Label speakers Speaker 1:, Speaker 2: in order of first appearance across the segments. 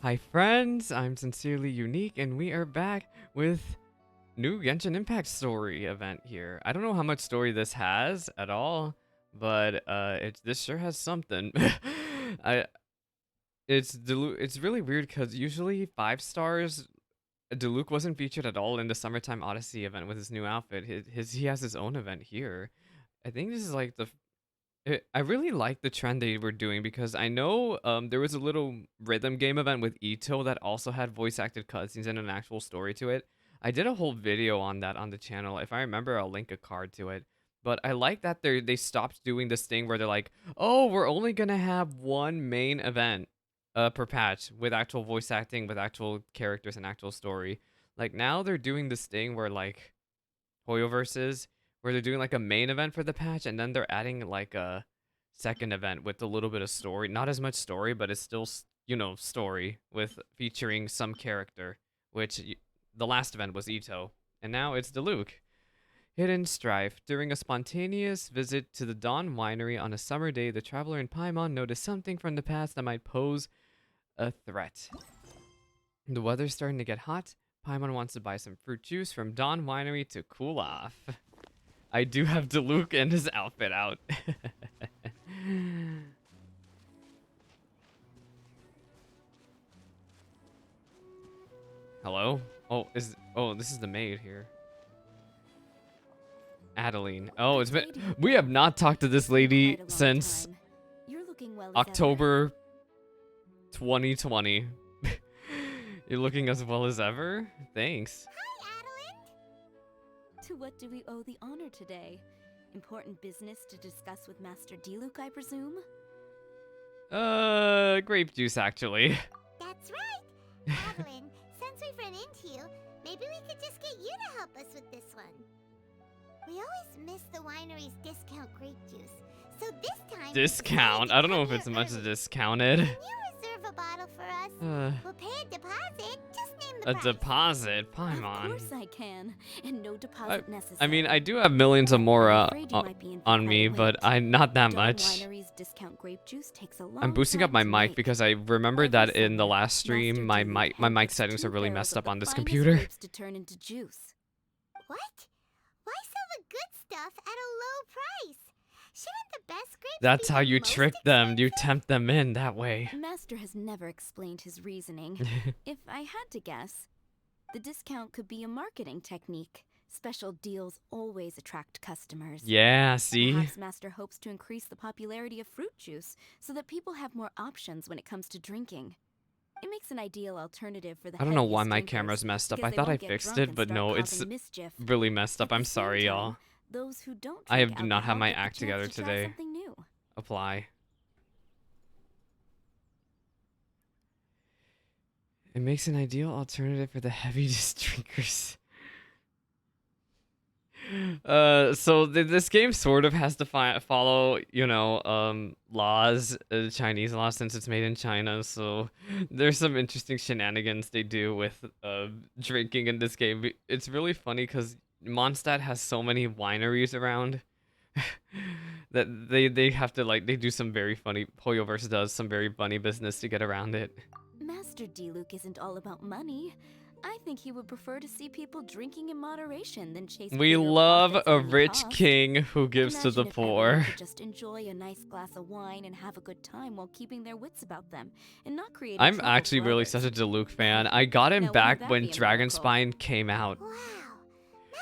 Speaker 1: Hi friends, I'm Sincerely Unique and we are back with new Genshin Impact story event here. I don't know how much story this has at all, but this sure has something. I it's really weird because usually 5 stars Diluc wasn't featured at all in the Summertime Odyssey event with his new outfit. He has his own event here. I think this is like I really like the trend they were doing because I know there was a little rhythm game event with Ito that also had voice acted cutscenes and an actual story to it. I did a whole video on that on the channel. If I remember, I'll link a card to it. But I like that they stopped doing this thing where they're like, oh, we're only gonna have one main event per patch with actual voice acting, with actual characters and actual story. Like now they're doing this thing where like Hoyoverses where they're doing like a main event for the patch and then they're adding like a second event with a little bit of story. Not as much story, but it's still, story with featuring some character, which the last event was Ito, and now it's Diluc. Hidden Strife. During a spontaneous visit to the Dawn Winery on a summer day, the traveler in Paimon noticed something from the past that might pose a threat. The weather's starting to get hot. Paimon wants to buy some fruit juice from Dawn Winery to cool off. I do have Diluc and his outfit out. Hello? This is the maid here. Adeline. Oh, it's been we have not talked to this lady since October 2020. You're looking as well as ever? Thanks.
Speaker 2: Hi, Adeline! To what do we owe the honor today? Important business to discuss with Master Diluc, I presume?
Speaker 1: Grape juice, actually.
Speaker 3: That's right! Adeline, since we've run into you, maybe we could just get you to help us with this one. We always miss the winery's discount grape juice, so this time...
Speaker 1: Discount? I don't know if it's much discounted.
Speaker 3: Can you reserve a bottle for us? We'll pay a deposit, just name the
Speaker 1: A
Speaker 3: price.
Speaker 1: deposit? Paimon.
Speaker 2: Of course I can, and no deposit necessary.
Speaker 1: I mean, I do have millions of more on me, but not that much.
Speaker 2: Winery's discount grape juice takes a long
Speaker 1: I'm boosting up my
Speaker 2: time to
Speaker 1: mic
Speaker 2: make.
Speaker 1: because I remembered that in the
Speaker 2: Summer,
Speaker 1: last stream, my
Speaker 2: Master
Speaker 1: mic
Speaker 2: Diluc
Speaker 1: settings are
Speaker 2: handpicks
Speaker 1: really
Speaker 2: 2
Speaker 1: messed
Speaker 2: barrels
Speaker 1: up
Speaker 2: of
Speaker 1: on
Speaker 2: the
Speaker 1: this
Speaker 2: finest
Speaker 1: computer.
Speaker 2: grapes to turn into juice.
Speaker 3: What? Why sell the good stuff at a low price? Shouldn't the best grapes
Speaker 1: That's
Speaker 3: be
Speaker 1: how
Speaker 3: the
Speaker 1: you
Speaker 3: most
Speaker 1: trick them. You
Speaker 3: expensive?
Speaker 1: tempt them in that way.
Speaker 2: Master has never explained his reasoning. If I had to guess, the discount could be a marketing technique. Special deals always attract customers.
Speaker 1: Yeah, see?
Speaker 2: Perhaps Master hopes to increase the popularity of fruit juice so that people have more options when it comes to drinking. It makes an ideal alternative for the
Speaker 1: I don't know why
Speaker 2: heaviest
Speaker 1: my
Speaker 2: drinkers,
Speaker 1: camera's messed up.
Speaker 2: because
Speaker 1: I
Speaker 2: they
Speaker 1: thought I
Speaker 2: won't get
Speaker 1: fixed
Speaker 2: drunk
Speaker 1: it,
Speaker 2: and
Speaker 1: but
Speaker 2: start
Speaker 1: no, it's
Speaker 2: causing mischief.
Speaker 1: really messed up.
Speaker 2: At the
Speaker 1: I'm
Speaker 2: same
Speaker 1: sorry,
Speaker 2: time,
Speaker 1: y'all.
Speaker 2: those who don't
Speaker 1: I
Speaker 2: drink
Speaker 1: do not have
Speaker 2: alcohol
Speaker 1: my
Speaker 2: get the
Speaker 1: act
Speaker 2: chance
Speaker 1: together
Speaker 2: to try
Speaker 1: today.
Speaker 2: something new.
Speaker 1: Apply. It makes an ideal alternative for the heaviest drinkers. So this game sort of has to follow, laws, Chinese laws, since it's made in China. So there's some interesting shenanigans they do with drinking in this game. It's really funny because Mondstat has so many wineries around that they have to they do some very funny. Hoyoverse does some very funny business to get around it.
Speaker 2: Master Diluc isn't all about money. I think he would prefer to see people drinking in moderation than chase
Speaker 1: We
Speaker 2: bigger
Speaker 1: love
Speaker 2: profits
Speaker 1: a
Speaker 2: at any
Speaker 1: rich
Speaker 2: cost.
Speaker 1: king who gives to the
Speaker 2: Imagine if everyone
Speaker 1: poor.
Speaker 2: could just enjoy a nice glass of wine and have a good time while keeping their wits about them and not creating
Speaker 1: I'm
Speaker 2: trouble
Speaker 1: actually
Speaker 2: for
Speaker 1: really
Speaker 2: others.
Speaker 1: such a Diluc fan. I got him
Speaker 2: Now, wouldn't
Speaker 1: back
Speaker 2: that
Speaker 1: when
Speaker 2: be a miracle?
Speaker 1: Dragonspine came out.
Speaker 3: Wow.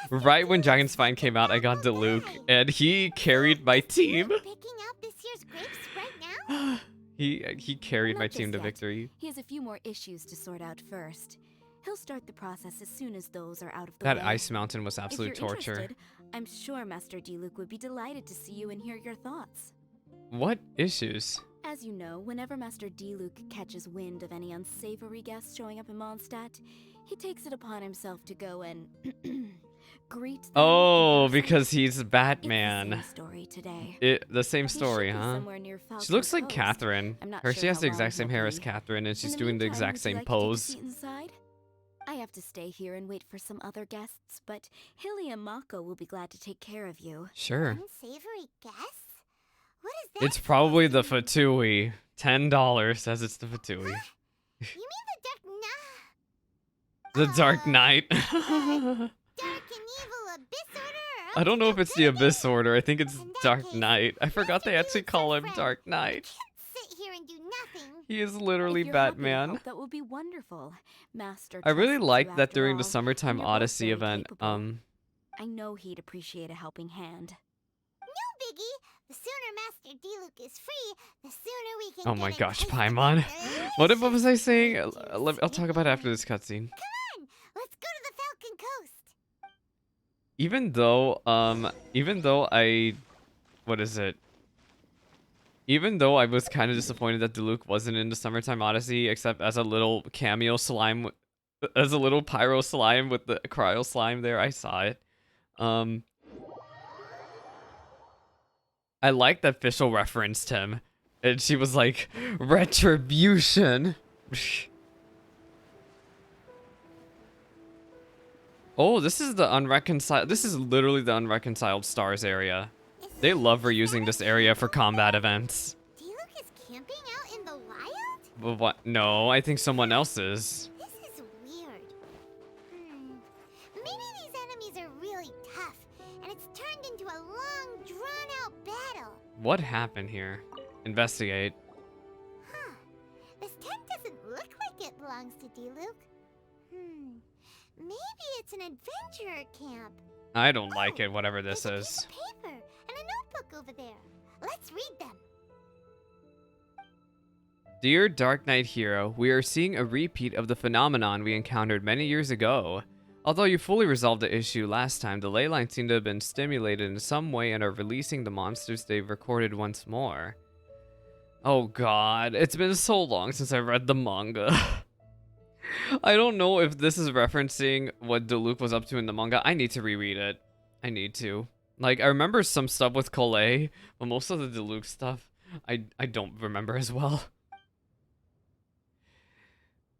Speaker 1: Right when
Speaker 3: Diluc's
Speaker 1: Dragonspine
Speaker 3: such
Speaker 1: came
Speaker 3: a
Speaker 1: out, I got
Speaker 3: thoughtful
Speaker 1: Diluc,
Speaker 3: guy.
Speaker 1: and he carried my
Speaker 3: Is
Speaker 1: team.
Speaker 3: Diluc picking out this year's grapes right now?
Speaker 1: He carried
Speaker 2: Not
Speaker 1: my team
Speaker 2: just
Speaker 1: to
Speaker 2: yet.
Speaker 1: victory.
Speaker 2: He has a few more issues to sort out first. He'll start the process as soon as those are out of the
Speaker 1: That
Speaker 2: way.
Speaker 1: ice mountain was absolute
Speaker 2: If you're
Speaker 1: torture.
Speaker 2: interested, I'm sure Master Diluc would be delighted to see you and hear your thoughts.
Speaker 1: What issues?
Speaker 2: As you know, whenever Master Diluc catches wind of any unsavory guests showing up in Mondstat, he takes it upon himself to go and greet them.
Speaker 1: Oh,
Speaker 2: in person.
Speaker 1: because he's
Speaker 2: It's
Speaker 1: Batman.
Speaker 2: the same story today.
Speaker 1: The same
Speaker 2: He
Speaker 1: story,
Speaker 2: should be
Speaker 1: huh?
Speaker 2: somewhere near
Speaker 1: She
Speaker 2: Falco
Speaker 1: looks like
Speaker 2: Coast.
Speaker 1: Catherine.
Speaker 2: I'm not
Speaker 1: Her,
Speaker 2: sure
Speaker 1: she has
Speaker 2: how
Speaker 1: the
Speaker 2: long
Speaker 1: exact same
Speaker 2: he'll
Speaker 1: hair as
Speaker 2: be.
Speaker 1: Catherine, and
Speaker 2: In
Speaker 1: she's
Speaker 2: the
Speaker 1: doing the
Speaker 2: meantime,
Speaker 1: exact
Speaker 2: would you
Speaker 1: same
Speaker 2: like to take a
Speaker 1: pose.
Speaker 2: seat inside? I have to stay here and wait for some other guests, but Hilly and Mako will be glad to take care of you.
Speaker 1: Sure.
Speaker 3: Unsavory guests? What is that?
Speaker 1: It's probably the
Speaker 3: supposed to mean?
Speaker 1: Fatui. $10 says it's the Fatui.
Speaker 3: You mean the
Speaker 1: The Dark Knight.
Speaker 3: Dark and evil Abyss Order? Or
Speaker 1: I don't know if
Speaker 3: up to no
Speaker 1: it's the
Speaker 3: good again?
Speaker 1: Abyss Order. I think it's
Speaker 3: In that
Speaker 1: Dark
Speaker 3: case,
Speaker 1: Knight. I forgot
Speaker 3: Master
Speaker 1: they actually
Speaker 3: Diluc's
Speaker 1: call
Speaker 3: our
Speaker 1: him
Speaker 3: friend.
Speaker 1: Dark
Speaker 3: We
Speaker 1: Knight.
Speaker 3: can't sit here and do nothing.
Speaker 1: He is literally
Speaker 2: If you're happy to
Speaker 1: Batman.
Speaker 2: help, that would be wonderful. Master
Speaker 1: I really
Speaker 2: trusts you
Speaker 1: like that
Speaker 2: after
Speaker 1: during the
Speaker 2: all,
Speaker 1: Summertime
Speaker 2: and you're both
Speaker 1: Odyssey
Speaker 2: very
Speaker 1: event.
Speaker 2: capable. I know he'd appreciate a helping hand.
Speaker 3: No biggie. The sooner Master Diluc is free, the sooner we can
Speaker 1: Oh
Speaker 3: get
Speaker 1: my
Speaker 3: a
Speaker 1: gosh,
Speaker 3: taste of
Speaker 1: Paimon.
Speaker 3: that
Speaker 1: What
Speaker 3: delicious
Speaker 1: was I saying?
Speaker 3: grape juice.
Speaker 1: I'll talk about it after this cutscene.
Speaker 3: Come on, let's go to the Falcon Coast.
Speaker 1: Even though I, what is it? Even though I was kind of disappointed that Diluc wasn't in the Summertime Odyssey, except as a little cameo slime, as a little pyro slime with the cryo slime there, I saw it. I like that Fischl referenced him, and she was like, "Retribution." Oh, this is the unreconciled. This is literally the unreconciled stars area. They love reusing this area for combat events.
Speaker 3: Diluc is camping out in the wild?
Speaker 1: But what? No, I think someone else is.
Speaker 3: This is weird. Maybe these enemies are really tough, and it's turned into a long, drawn-out battle.
Speaker 1: What happened here? Investigate.
Speaker 3: Huh. This tent doesn't look like it belongs to Diluc. Maybe it's an adventurer camp.
Speaker 1: I don't like it, whatever this
Speaker 3: There's a piece
Speaker 1: is.
Speaker 3: of paper and a notebook over there. Let's read them.
Speaker 1: Dear Dark Knight Hero, we are seeing a repeat of the phenomenon we encountered many years ago. Although you fully resolved the issue last time, the ley lines seem to have been stimulated in some way and are releasing the monsters they've recorded once more. Oh god, it's been so long since I read the manga. I don't know if this is referencing what Diluc was up to in the manga. I need to reread it. I need to. Like, I remember some stuff with Kaeya, but most of the Diluc stuff, I don't remember as well.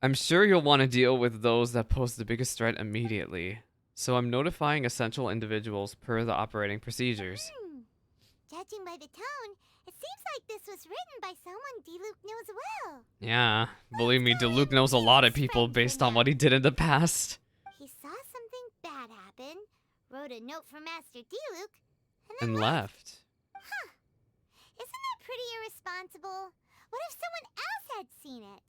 Speaker 1: I'm sure you'll want to deal with those that pose the biggest threat immediately. So I'm notifying essential individuals per the operating procedures.
Speaker 3: Judging by the tone, it seems like this was written by someone Diluc knows well.
Speaker 1: Yeah, believe me, Diluc knows a lot of people based on what he did in the past.
Speaker 3: He saw something bad happen, wrote a note for Master Diluc,
Speaker 1: And
Speaker 3: then
Speaker 1: left.
Speaker 3: Huh. Isn't that pretty irresponsible? What if someone else had seen it?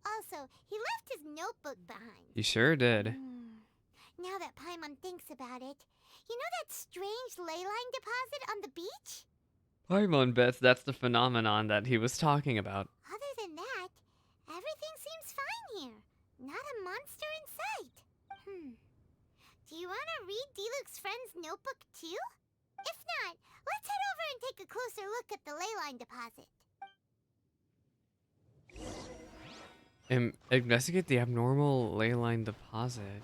Speaker 3: Also, he left his notebook behind.
Speaker 1: He sure did.
Speaker 3: Now that Paimon thinks about it, you know that strange ley line deposit on the beach?
Speaker 1: Paimon bets that's the phenomenon that he was talking about.
Speaker 3: Other than that, everything seems fine here. Not a monster in sight. Do you want to read Diluc's friend's notebook too? If not, let's head over and take a closer look at the ley line deposit.
Speaker 1: Investigate the abnormal ley line deposit.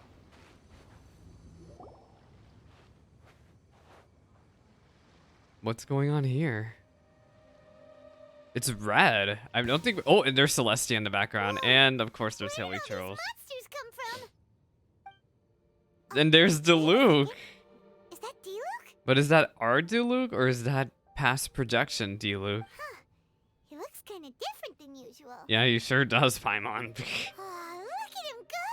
Speaker 1: What's going on here? It's red. I don't think. Oh, and there's Celestia in the background, and of course there's Hilly
Speaker 3: Where
Speaker 1: Churls.
Speaker 3: do these monsters come from?
Speaker 1: And there's Diluc.
Speaker 3: Is that Diluc?
Speaker 1: But is that our Diluc or is that past projection Diluc?
Speaker 3: Huh. He looks kind of different than usual.
Speaker 1: Yeah, he sure does, Paimon.
Speaker 3: Aw, look at him go!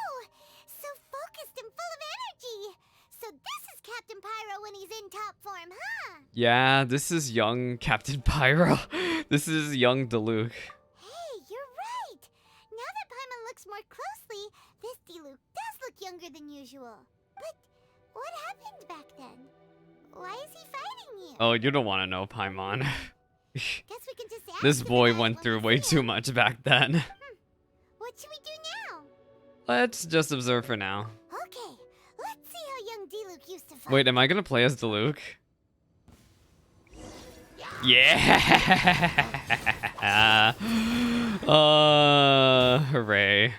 Speaker 3: So focused and full of energy! So this is Captain Pyro when he's in top form, huh?
Speaker 1: Yeah, this is young Captain Pyro. This is young Diluc.
Speaker 3: Hey, you're right! Now that Paimon looks more closely, this Diluc does look younger than usual. But what happened back then? Why is he fighting you?
Speaker 1: Oh, you don't want to know, Paimon.
Speaker 3: Guess we can just ask
Speaker 1: This
Speaker 3: him
Speaker 1: boy
Speaker 3: about it
Speaker 1: went
Speaker 3: when
Speaker 1: through
Speaker 3: we
Speaker 1: way
Speaker 3: see
Speaker 1: too
Speaker 3: him.
Speaker 1: much back then.
Speaker 3: What should we do now?
Speaker 1: Let's just observe for now.
Speaker 3: Okay, let's see how young Diluc used to fight.
Speaker 1: Wait, am I gonna play as Diluc? Yeah! Hooray.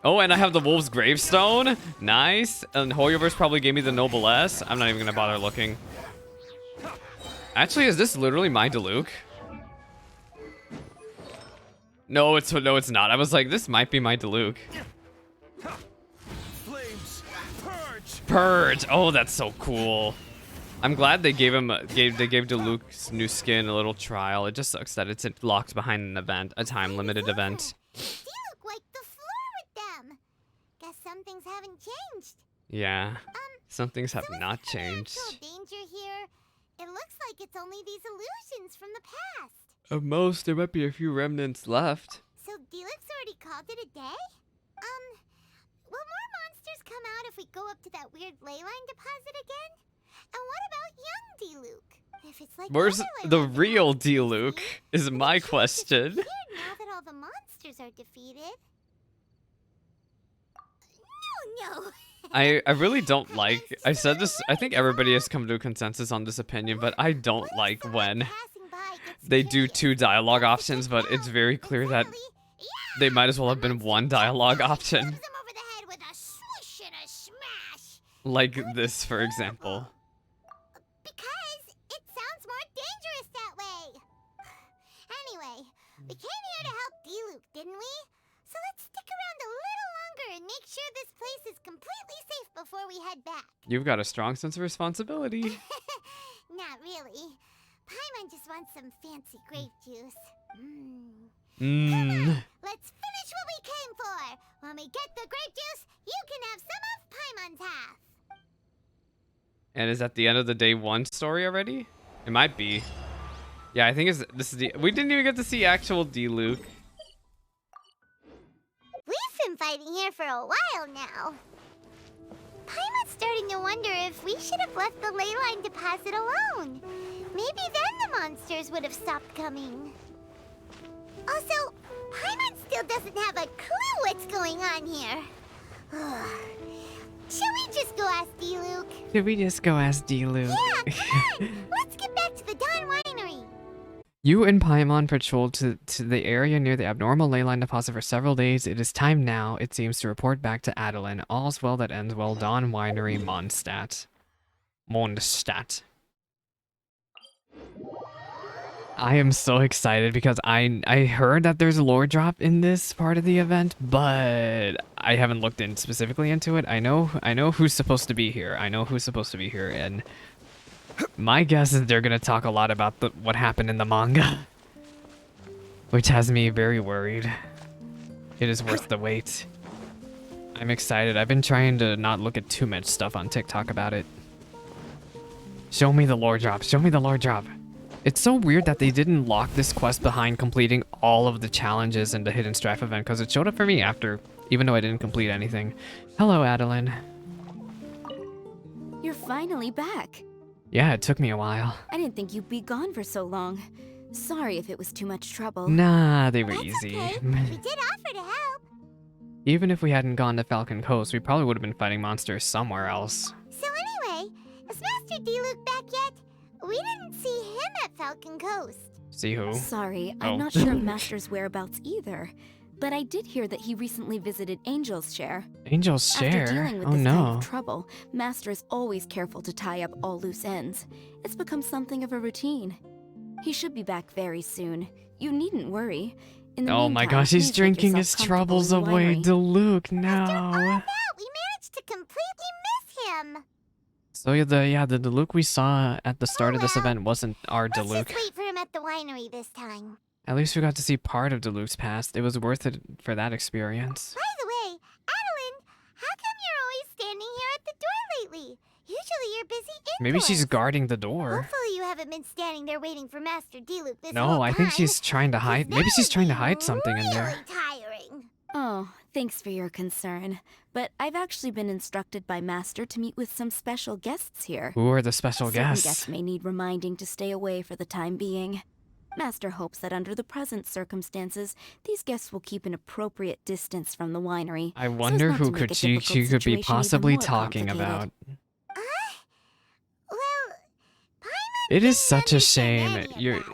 Speaker 1: Oh, and I have the Wolf's Gravestone. Nice. And Hoyoverse probably gave me the Noblesse. I'm not even gonna bother looking. Actually, is this literally my Diluc? No, it's not. I was like, this might be my Diluc.
Speaker 4: Flames, purge.
Speaker 1: Purge. Oh, that's so cool. I'm glad they gave Diluc's new skin a little trial. It just sucks that it's locked behind an event, a time-limited event.
Speaker 3: Diluc wiped the floor with them. Guess some things haven't changed.
Speaker 1: Yeah, some things have
Speaker 3: So
Speaker 1: not
Speaker 3: is there any
Speaker 1: changed.
Speaker 3: actual danger here? It looks like it's only these illusions from the past.
Speaker 1: At most, there might be a few remnants left.
Speaker 3: So Diluc's already called it a day? Will more monsters come out if we go up to that weird ley line deposit again? And what about young Diluc? If it's like
Speaker 1: Where's
Speaker 3: other ley
Speaker 1: the
Speaker 3: line
Speaker 1: real
Speaker 3: deposits we
Speaker 1: Diluc?
Speaker 3: see,
Speaker 1: Is
Speaker 3: then
Speaker 1: my
Speaker 3: it can't
Speaker 1: question.
Speaker 3: disappear now that all the monsters are defeated. No.
Speaker 1: I really don't like. I said this. I think everybody has come to a consensus on this opinion, but I don't like when they do two dialogue options. But it's very clear that they might as well have been one dialogue option, like this, for example.
Speaker 3: Because it sounds more dangerous that way. Anyway, we came here to help Diluc, didn't we? So let's stick around a little longer and make sure this place is completely safe before we head back.
Speaker 1: You've got a strong sense of responsibility.
Speaker 3: Not really. Paimon just wants some fancy grape juice. Let's finish what we came for. When we get the grape juice, you can have some of Paimon's half.
Speaker 1: And is that the end of the day one story already? It might be. Yeah, I think this is the. We didn't even get to see actual Diluc.
Speaker 3: We've been fighting here for a while now. Paimon's starting to wonder if we should have left the ley line deposit alone. Maybe then the monsters would have stopped coming. Also, Paimon still doesn't have a clue what's going on here. Should we just go ask Diluc?
Speaker 1: Should we just go ask Diluc?
Speaker 3: Yeah, come on! Let's get back to the Dawn Winery.
Speaker 1: You and Paimon patrolled to the area near the abnormal ley line deposit for several days. It is time now, it seems, to report back to Adeline. All's well that ends well. Dawn Winery, Mondstat. Mondstat. I am so excited because I heard that there's a lore drop in this part of the event, but I haven't looked in specifically into it. I know who's supposed to be here. And my guess is they're gonna talk a lot about what happened in the manga, which has me very worried. It is worth the wait. I'm excited. I've been trying to not look at too much stuff on TikTok about it. Show me the lore drop. Show me the lore drop. It's so weird that they didn't lock this quest behind completing all of the challenges in the Hidden Strife event, because it showed up for me after, even though I didn't complete anything. Hello, Adeline.
Speaker 2: You're finally back.
Speaker 1: Yeah, it took me a while.
Speaker 2: I didn't think you'd be gone for so long. Sorry if it was too much trouble.
Speaker 1: Nah, they were
Speaker 3: That's
Speaker 1: easy.
Speaker 3: okay. We did offer to help.
Speaker 1: Even if we hadn't gone to Falcon Coast, we probably would have been fighting monsters somewhere else.
Speaker 3: So anyway, is Master Diluc back yet? We didn't see him at Falcon Coast.
Speaker 1: See who?
Speaker 2: Sorry,
Speaker 1: Oh.
Speaker 2: I'm not sure of Master's whereabouts either. But I did hear that he recently visited Angel's Share.
Speaker 1: Angel's
Speaker 2: After
Speaker 1: Share?
Speaker 2: dealing with
Speaker 1: Oh
Speaker 2: this
Speaker 1: no.
Speaker 2: kind of trouble, Master is always careful to tie up all loose ends. It's become something of a routine. He should be back very soon. You needn't worry. In the
Speaker 1: Oh my
Speaker 2: meantime,
Speaker 1: gosh, he's
Speaker 2: please make
Speaker 1: drinking
Speaker 2: yourself
Speaker 1: his
Speaker 2: comfortable
Speaker 1: troubles
Speaker 2: in the
Speaker 1: away.
Speaker 2: winery.
Speaker 1: Diluc, no.
Speaker 3: That, we managed to completely miss him.
Speaker 1: So the Diluc we saw at the start of this
Speaker 3: well,
Speaker 1: event wasn't our
Speaker 3: Let's
Speaker 1: Diluc.
Speaker 3: just wait for him at the winery this time.
Speaker 1: At least we got to see part of Diluc's past. It was worth it for that experience.
Speaker 3: By the way, Adeline, how come you're always standing here at the door lately? Usually you're busy indoors.
Speaker 1: Maybe she's guarding the door.
Speaker 3: Hopefully you haven't been standing there waiting for Master Diluc this
Speaker 1: No,
Speaker 3: whole
Speaker 1: I think
Speaker 3: time,
Speaker 1: she's trying to
Speaker 3: 'cause
Speaker 1: hide.
Speaker 3: that
Speaker 1: Maybe she's
Speaker 3: would
Speaker 1: trying to
Speaker 3: be
Speaker 1: hide something in there.
Speaker 3: really tiring.
Speaker 2: Oh, thanks for your concern. But I've actually been instructed by Master to meet with some special guests here.
Speaker 1: Who are the special
Speaker 2: Certain
Speaker 1: guests?
Speaker 2: guests may need reminding to stay away for the time being. Master hopes that under the present circumstances, these guests will keep an appropriate distance from the winery.
Speaker 1: I
Speaker 2: so as
Speaker 1: wonder
Speaker 2: not to
Speaker 1: who
Speaker 2: make
Speaker 1: could
Speaker 2: a
Speaker 1: she
Speaker 2: difficult
Speaker 1: could be
Speaker 2: situation even
Speaker 1: possibly
Speaker 2: more
Speaker 1: talking
Speaker 2: complicated.
Speaker 1: about.
Speaker 3: Well, Paimon
Speaker 1: It is
Speaker 3: didn't
Speaker 1: such a
Speaker 3: understand
Speaker 1: shame.
Speaker 3: any of
Speaker 1: You're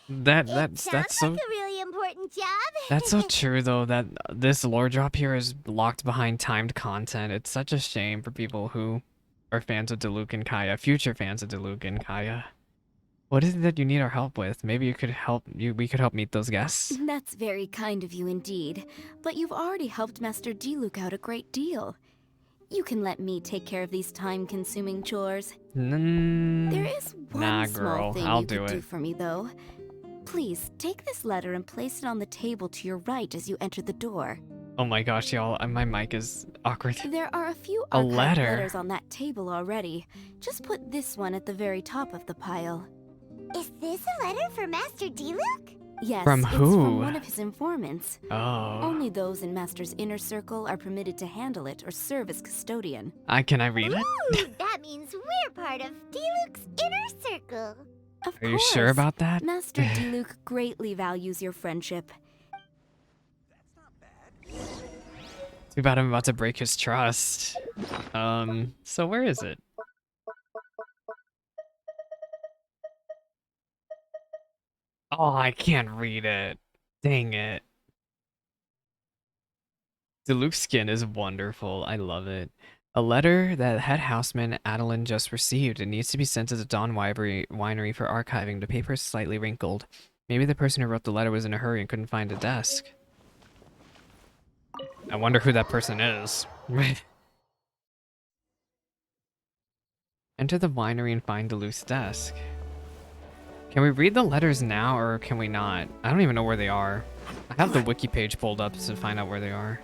Speaker 3: that, but
Speaker 1: that's
Speaker 3: sounds
Speaker 1: so
Speaker 3: like a really important job.
Speaker 1: that's so true though, that this lore drop here is locked behind timed content. It's such a shame for people who are fans of Diluc and Kaeya, future fans of Diluc and Kaeya. What is it that you need our help with? Maybe you could help we could help meet those guests.
Speaker 2: That's very kind of you indeed. But you've already helped Master Diluc out a great deal. You can let me take care of these time-consuming chores. There
Speaker 1: Mm,
Speaker 2: is one
Speaker 1: nah,
Speaker 2: small
Speaker 1: girl,
Speaker 2: thing
Speaker 1: I'll
Speaker 2: you
Speaker 1: do
Speaker 2: could do
Speaker 1: it.
Speaker 2: for me, though. Please, take this letter and place it on the table to your right as you enter the door.
Speaker 1: Oh my gosh, y'all, my mic is awkward.
Speaker 2: There are a few
Speaker 1: A
Speaker 2: archived
Speaker 1: letter?
Speaker 2: letters on that table already. Just put this one at the very top of the pile.
Speaker 3: Is this a letter for Master Diluc?
Speaker 2: Yes,
Speaker 1: From
Speaker 2: it's
Speaker 1: who?
Speaker 2: from one of his informants.
Speaker 1: Oh.
Speaker 2: Only those in Master's inner circle are permitted to handle it or serve as custodian.
Speaker 1: Can I read it?
Speaker 3: Ooh, that means we're part of Diluc's inner circle.
Speaker 2: Of
Speaker 1: Are you
Speaker 2: course.
Speaker 1: sure about that?
Speaker 2: Master Diluc greatly values your friendship.
Speaker 1: Too bad I'm about to break his trust. So where is it? Oh, I can't read it. Dang it. Diluc's skin is wonderful. I love it. A letter that head houseman Adeline just received. It needs to be sent to the Dawn Winery for archiving. The paper is slightly wrinkled. Maybe the person who wrote the letter was in a hurry and couldn't find a desk. I wonder who that person is. Enter the winery and find Diluc's desk. Can we read the letters now, or can we not? I don't even know where they are. I have the wiki page pulled up to find out where they are.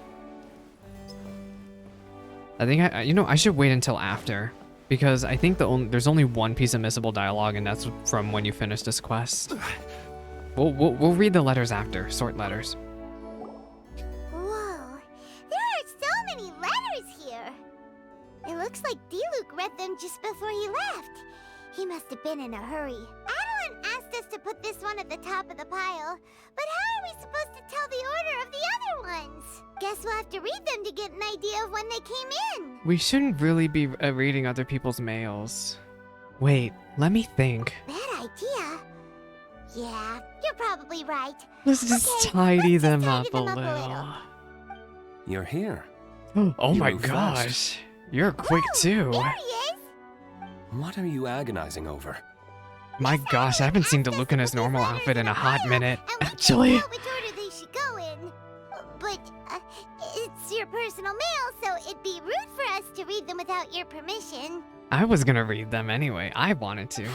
Speaker 1: I think I should wait until after, because I think there's only one piece of missable dialogue, and that's from when you finish this quest. We'll read the letters after. Sort letters.
Speaker 3: Whoa, there are so many letters here. It looks like Diluc read them just before he left. He must have been in a hurry. Adeline asked us to put this one at the top of the pile, but how are we supposed to tell the order of the other ones? Guess we'll have to read them to get an idea of when they came in.
Speaker 1: We shouldn't really be reading other people's mails. Wait, let me think.
Speaker 3: Bad idea. Yeah, you're probably right.
Speaker 1: Let's just
Speaker 3: Okay,
Speaker 1: tidy
Speaker 3: let's just
Speaker 1: them
Speaker 3: tidy
Speaker 1: up
Speaker 3: them
Speaker 1: a
Speaker 3: up a
Speaker 1: little.
Speaker 3: little.
Speaker 4: You're here.
Speaker 1: Oh
Speaker 4: You
Speaker 1: my
Speaker 4: move fast.
Speaker 1: gosh. You're quick
Speaker 3: Whoa,
Speaker 1: too.
Speaker 3: There he is.
Speaker 4: What are you agonizing over?
Speaker 1: My
Speaker 3: Miss
Speaker 1: gosh, I haven't seen
Speaker 3: Adeline
Speaker 1: Diluc in his
Speaker 3: asked us to put
Speaker 1: normal
Speaker 3: these letters
Speaker 1: outfit in a hot
Speaker 3: pile,
Speaker 1: minute.
Speaker 3: and we
Speaker 1: Actually.
Speaker 3: can't tell which order they should go in. But it's your personal mail, so it'd be rude for us to read them without your permission.
Speaker 1: I was gonna read them anyway. I wanted to.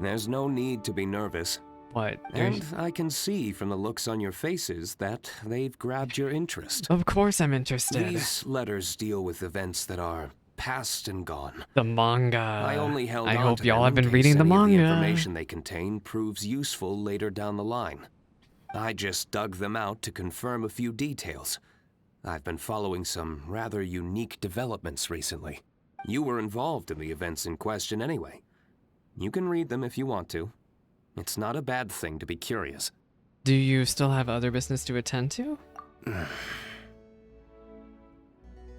Speaker 4: There's no need to be nervous.
Speaker 1: What?
Speaker 4: And I can see from the looks on your faces that they've grabbed your interest.
Speaker 1: Of course I'm interested.
Speaker 4: These letters deal with events that are past and gone.
Speaker 1: The manga.
Speaker 4: I only held
Speaker 1: I
Speaker 4: on
Speaker 1: hope
Speaker 4: to
Speaker 1: y'all
Speaker 4: them
Speaker 1: have been
Speaker 4: in
Speaker 1: reading
Speaker 4: case
Speaker 1: the
Speaker 4: any of
Speaker 1: manga.
Speaker 4: The information they contain proves useful later down the line. I just dug them out to confirm a few details. I've been following some rather unique developments recently. You were involved in the events in question anyway. You can read them if you want to. It's not a bad thing to be curious.
Speaker 1: Do you still have other business to attend to?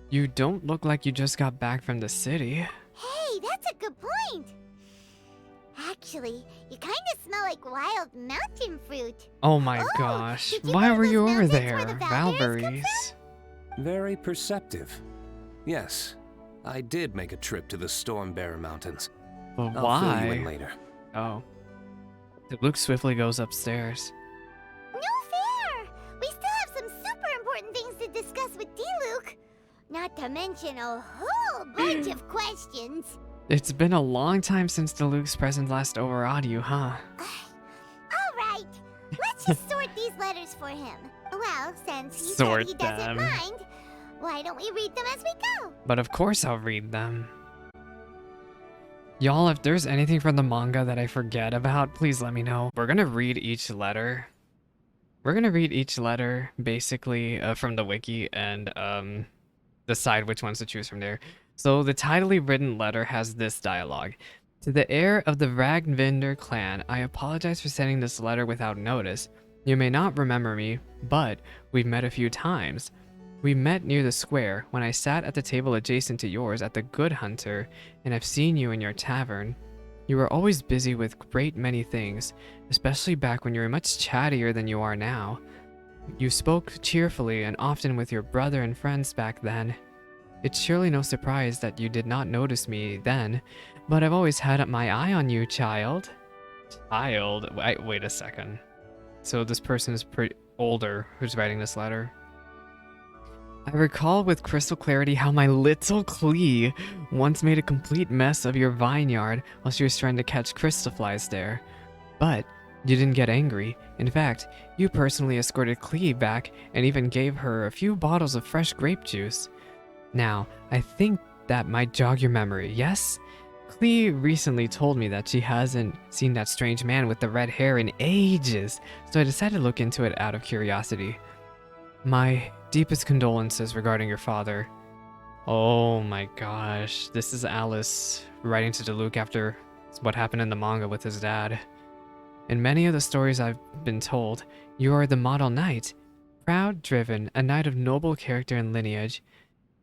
Speaker 1: You don't look like you just got back from the city.
Speaker 3: Hey, that's a good point. Actually, you kind of smell like wild mountain fruit.
Speaker 1: Oh my
Speaker 3: Oh,
Speaker 1: gosh.
Speaker 3: did you
Speaker 1: Why
Speaker 3: go to
Speaker 1: were
Speaker 3: those
Speaker 1: you over
Speaker 3: mountains
Speaker 1: there,
Speaker 3: where the Valbears come
Speaker 1: Valberries?
Speaker 4: Very perceptive. Yes, I did make a trip to the Stormbearer Mountains.
Speaker 1: But
Speaker 4: I'll fill you in
Speaker 1: why?
Speaker 4: later.
Speaker 1: Oh. Luke swiftly goes upstairs.
Speaker 3: No fair! We still have some super important things to discuss with Diluc. Not to mention a whole bunch of questions.
Speaker 1: It's been a long time since Diluc's presence last overawed you, huh?
Speaker 3: Alright, let's just sort these letters for him. Well, since he
Speaker 1: Sort
Speaker 3: said he doesn't
Speaker 1: them.
Speaker 3: mind, why don't we read them as we go?
Speaker 1: But of course I'll read them. Y'all, if there's anything from the manga that I forget about, please let me know. We're gonna read each letter. We're gonna read each letter, basically, from the wiki and decide which ones to choose from there. So the tidily written letter has this dialogue. To the heir of the Ragnvinder clan, I apologize for sending this letter without notice. You may not remember me, but we've met a few times. We met near the square when I sat at the table adjacent to yours at the Good Hunter, and I've seen you in your tavern. You were always busy with great many things, especially back when you were much chattier than you are now. You spoke cheerfully and often with your brother and friends back then. It's surely no surprise that you did not notice me then, but I've always had my eye on you, child. Child? Wait a second. So this person is pretty older who's writing this letter. I recall with crystal clarity how my little Klee once made a complete mess of your vineyard while she was trying to catch crystal flies there. But you didn't get angry. In fact, you personally escorted Klee back and even gave her a few bottles of fresh grape juice. Now, I think that might jog your memory, yes? Klee recently told me that she hasn't seen that strange man with the red hair in ages, so I decided to look into it out of curiosity. My deepest condolences regarding your father. Oh my gosh, this is Alice writing to Diluc after what happened in the manga with his dad. In many of the stories I've been told, you are the model knight, proud, driven, a knight of noble character and lineage.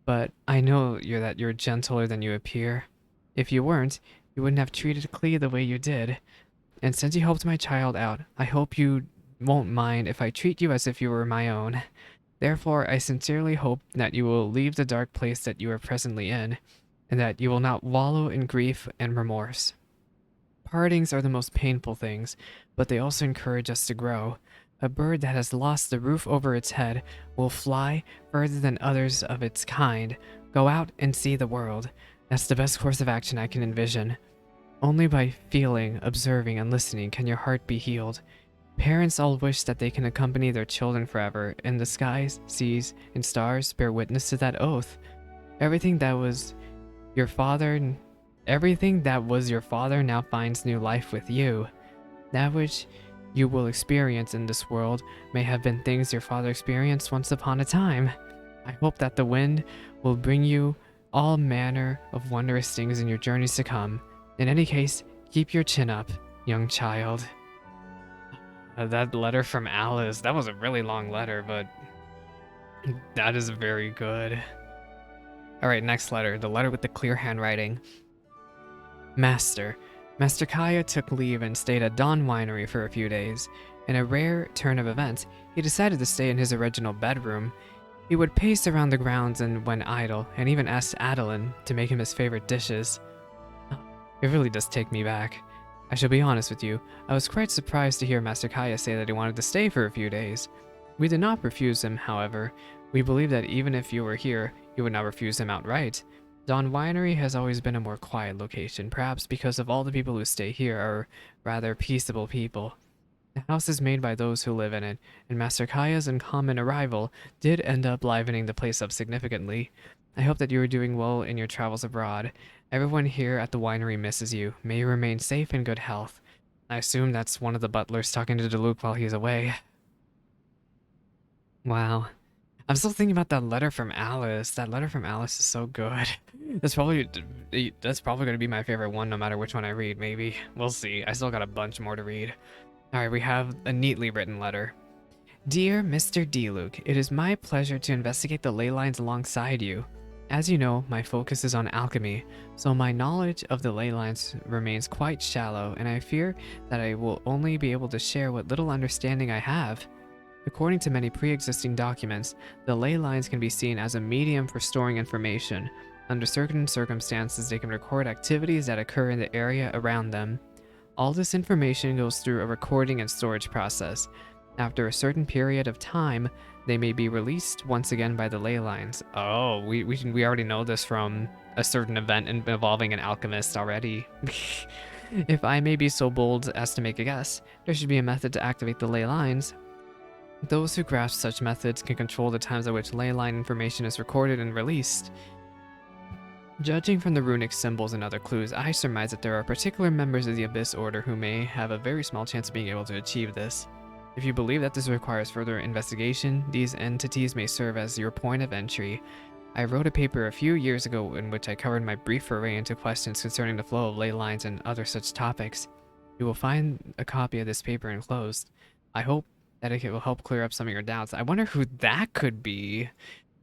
Speaker 1: But I know you're gentler than you appear. If you weren't, you wouldn't have treated Klee the way you did. And since you helped my child out, I hope you won't mind if I treat you as if you were my own. Therefore, I sincerely hope that you will leave the dark place that you are presently in, and that you will not wallow in grief and remorse. Partings are the most painful things, but they also encourage us to grow. A bird that has lost the roof over its head will fly further than others of its kind. Go out and see the world. That's the best course of action I can envision. Only by feeling, observing, and listening can your heart be healed. Parents all wish that they can accompany their children forever, and the skies, seas, and stars bear witness to that oath. Everything that was your father now finds new life with you. That which you will experience in this world may have been things your father experienced once upon a time. I hope that the wind will bring you all manner of wondrous things in your journeys to come. In any case, keep your chin up, young child. That letter from Alice, that was a really long letter, but that is very good. Alright, next letter, the letter with the clear handwriting. Master Kaeya took leave and stayed at Dawn Winery for a few days. In a rare turn of events, he decided to stay in his original bedroom. He would pace around the grounds and when idle, and even asked Adeline to make him his favorite dishes. It really does take me back. I shall be honest with you, I was quite surprised to hear Master Kaeya say that he wanted to stay for a few days. We did not refuse him, however. We believe that even if you were here, you would not refuse him outright. Dawn Winery has always been a more quiet location, perhaps because of all the people who stay here are rather peaceable people. The house is made by those who live in it, and Master Kaeya's uncommon arrival did end up livening the place up significantly. I hope that you are doing well in your travels abroad. Everyone here at the winery misses you. May you remain safe and good health. I assume that's one of the butlers talking to Diluc while he's away. Wow. I'm still thinking about that letter from Alice. That letter from Alice is so good. That's probably going to be my favorite one no matter which one I read, maybe. We'll see. I still got a bunch more to read. Alright, we have a neatly written letter. Dear Mr. Diluc, it is my pleasure to investigate the ley lines alongside you. As you know, my focus is on alchemy, so my knowledge of the ley lines remains quite shallow, and I fear that I will only be able to share what little understanding I have. According to many pre-existing documents, the ley lines can be seen as a medium for storing information. Under certain circumstances, they can record activities that occur in the area around them. All this information goes through a recording and storage process. After a certain period of time, they may be released once again by the ley lines. Oh, we already know this from a certain event involving an alchemist already. If I may be so bold as to make a guess, there should be a method to activate the ley lines. Those who grasp such methods can control the times at which ley line information is recorded and released. Judging from the runic symbols and other clues, I surmise that there are particular members of the Abyss Order who may have a very small chance of being able to achieve this. If you believe that this requires further investigation, these entities may serve as your point of entry. I wrote a paper a few years ago in which I covered my brief foray into questions concerning the flow of ley lines and other such topics. You will find a copy of this paper enclosed. I hope that it will help clear up some of your doubts. I wonder who that could be.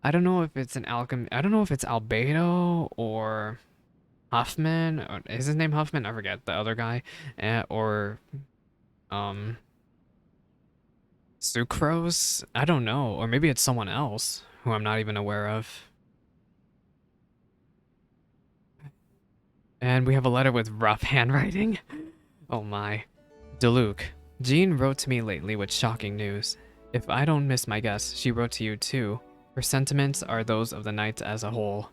Speaker 1: I don't know if it's an I don't know if it's Albedo or Huffman. Or, is his name Huffman? I forget. The other guy. Or Sucrose? I don't know. Or maybe it's someone else who I'm not even aware of. And we have a letter with rough handwriting. Oh my. Diluc. Jean wrote to me lately with shocking news. If I don't miss my guess, she wrote to you too. Her sentiments are those of the knights as a whole.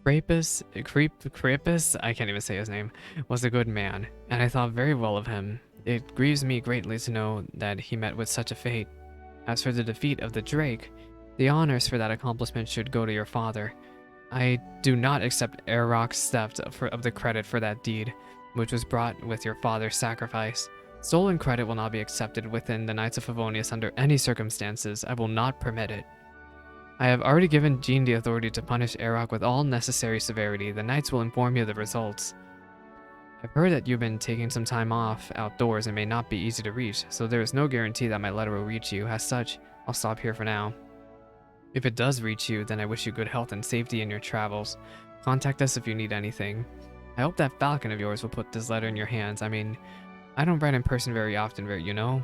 Speaker 1: Creepus, I can't even say his name, was a good man, and I thought very well of him. It grieves me greatly to know that he met with such a fate. As for the defeat of the Drake, the honors for that accomplishment should go to your father. I do not accept Airrock's theft of the credit for that deed, which was brought with your father's sacrifice. Stolen credit will not be accepted within the Knights of Favonius under any circumstances. I will not permit it. I have already given Jean the authority to punish Airrock with all necessary severity. The Knights will inform you of the results. I've heard that you've been taking some time off outdoors and may not be easy to reach, so there is no guarantee that my letter will reach you. As such, I'll stop here for now. If it does reach you, then I wish you good health and safety in your travels. Contact us if you need anything. I hope that falcon of yours will put this letter in your hands. I mean, I don't write in person very often, you know?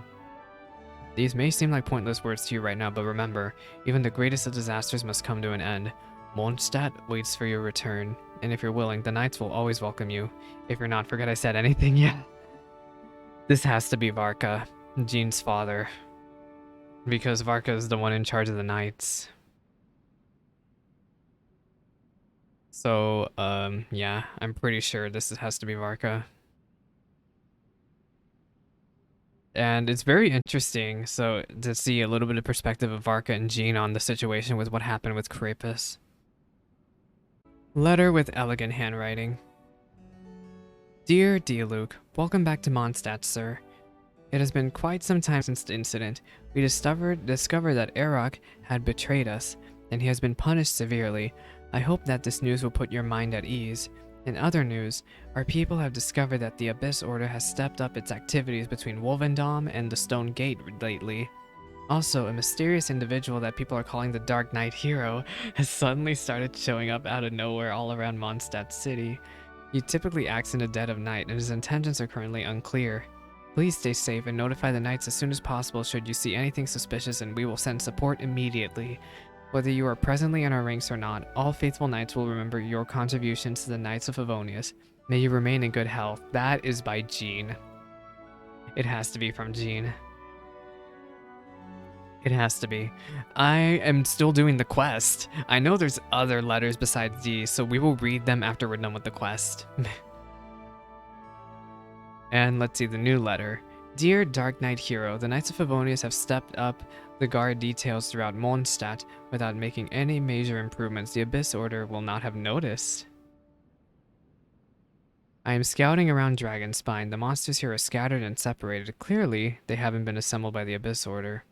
Speaker 1: These may seem like pointless words to you right now, but remember, even the greatest of disasters must come to an end. Mondstat waits for your return, and if you're willing, the Knights will always welcome you. If you're not, forget I said anything yet. This has to be Varka, Jean's father. Because Varka is the one in charge of the Knights. So, yeah, I'm pretty sure this has to be Varka. And it's very interesting, so to see a little bit of perspective of Varka and Jean on the situation with what happened with Crepus. Letter with elegant handwriting. Dear Diluc, welcome back to Mondstat, sir. It has been quite some time since the incident. We discovered that Airrock had betrayed us, and he has been punished severely. I hope that this news will put your mind at ease. In other news, our people have discovered that the Abyss Order has stepped up its activities between Wolvendom and the Stone Gate lately. Also, a mysterious individual that people are calling the Dark Knight Hero has suddenly started showing up out of nowhere all around Mondstat City. He typically acts in the dead of night, and his intentions are currently unclear. Please stay safe and notify the Knights as soon as possible should you see anything suspicious, and we will send support immediately. Whether you are presently in our ranks or not, all faithful Knights will remember your contributions to the Knights of Favonius. May you remain in good health. That is by Jean. It has to be from Jean. It has to be. I am still doing the quest. I know there's other letters besides these, so we will read them after we're done with the quest. And let's see the new letter. Dear Dark Knight Hero, the Knights of Favonius have stepped up the guard details throughout Mondstat without making any major improvements. The Abyss Order will not have noticed. I am scouting around Dragonspine. The monsters here are scattered and separated. Clearly, they haven't been assembled by the Abyss Order.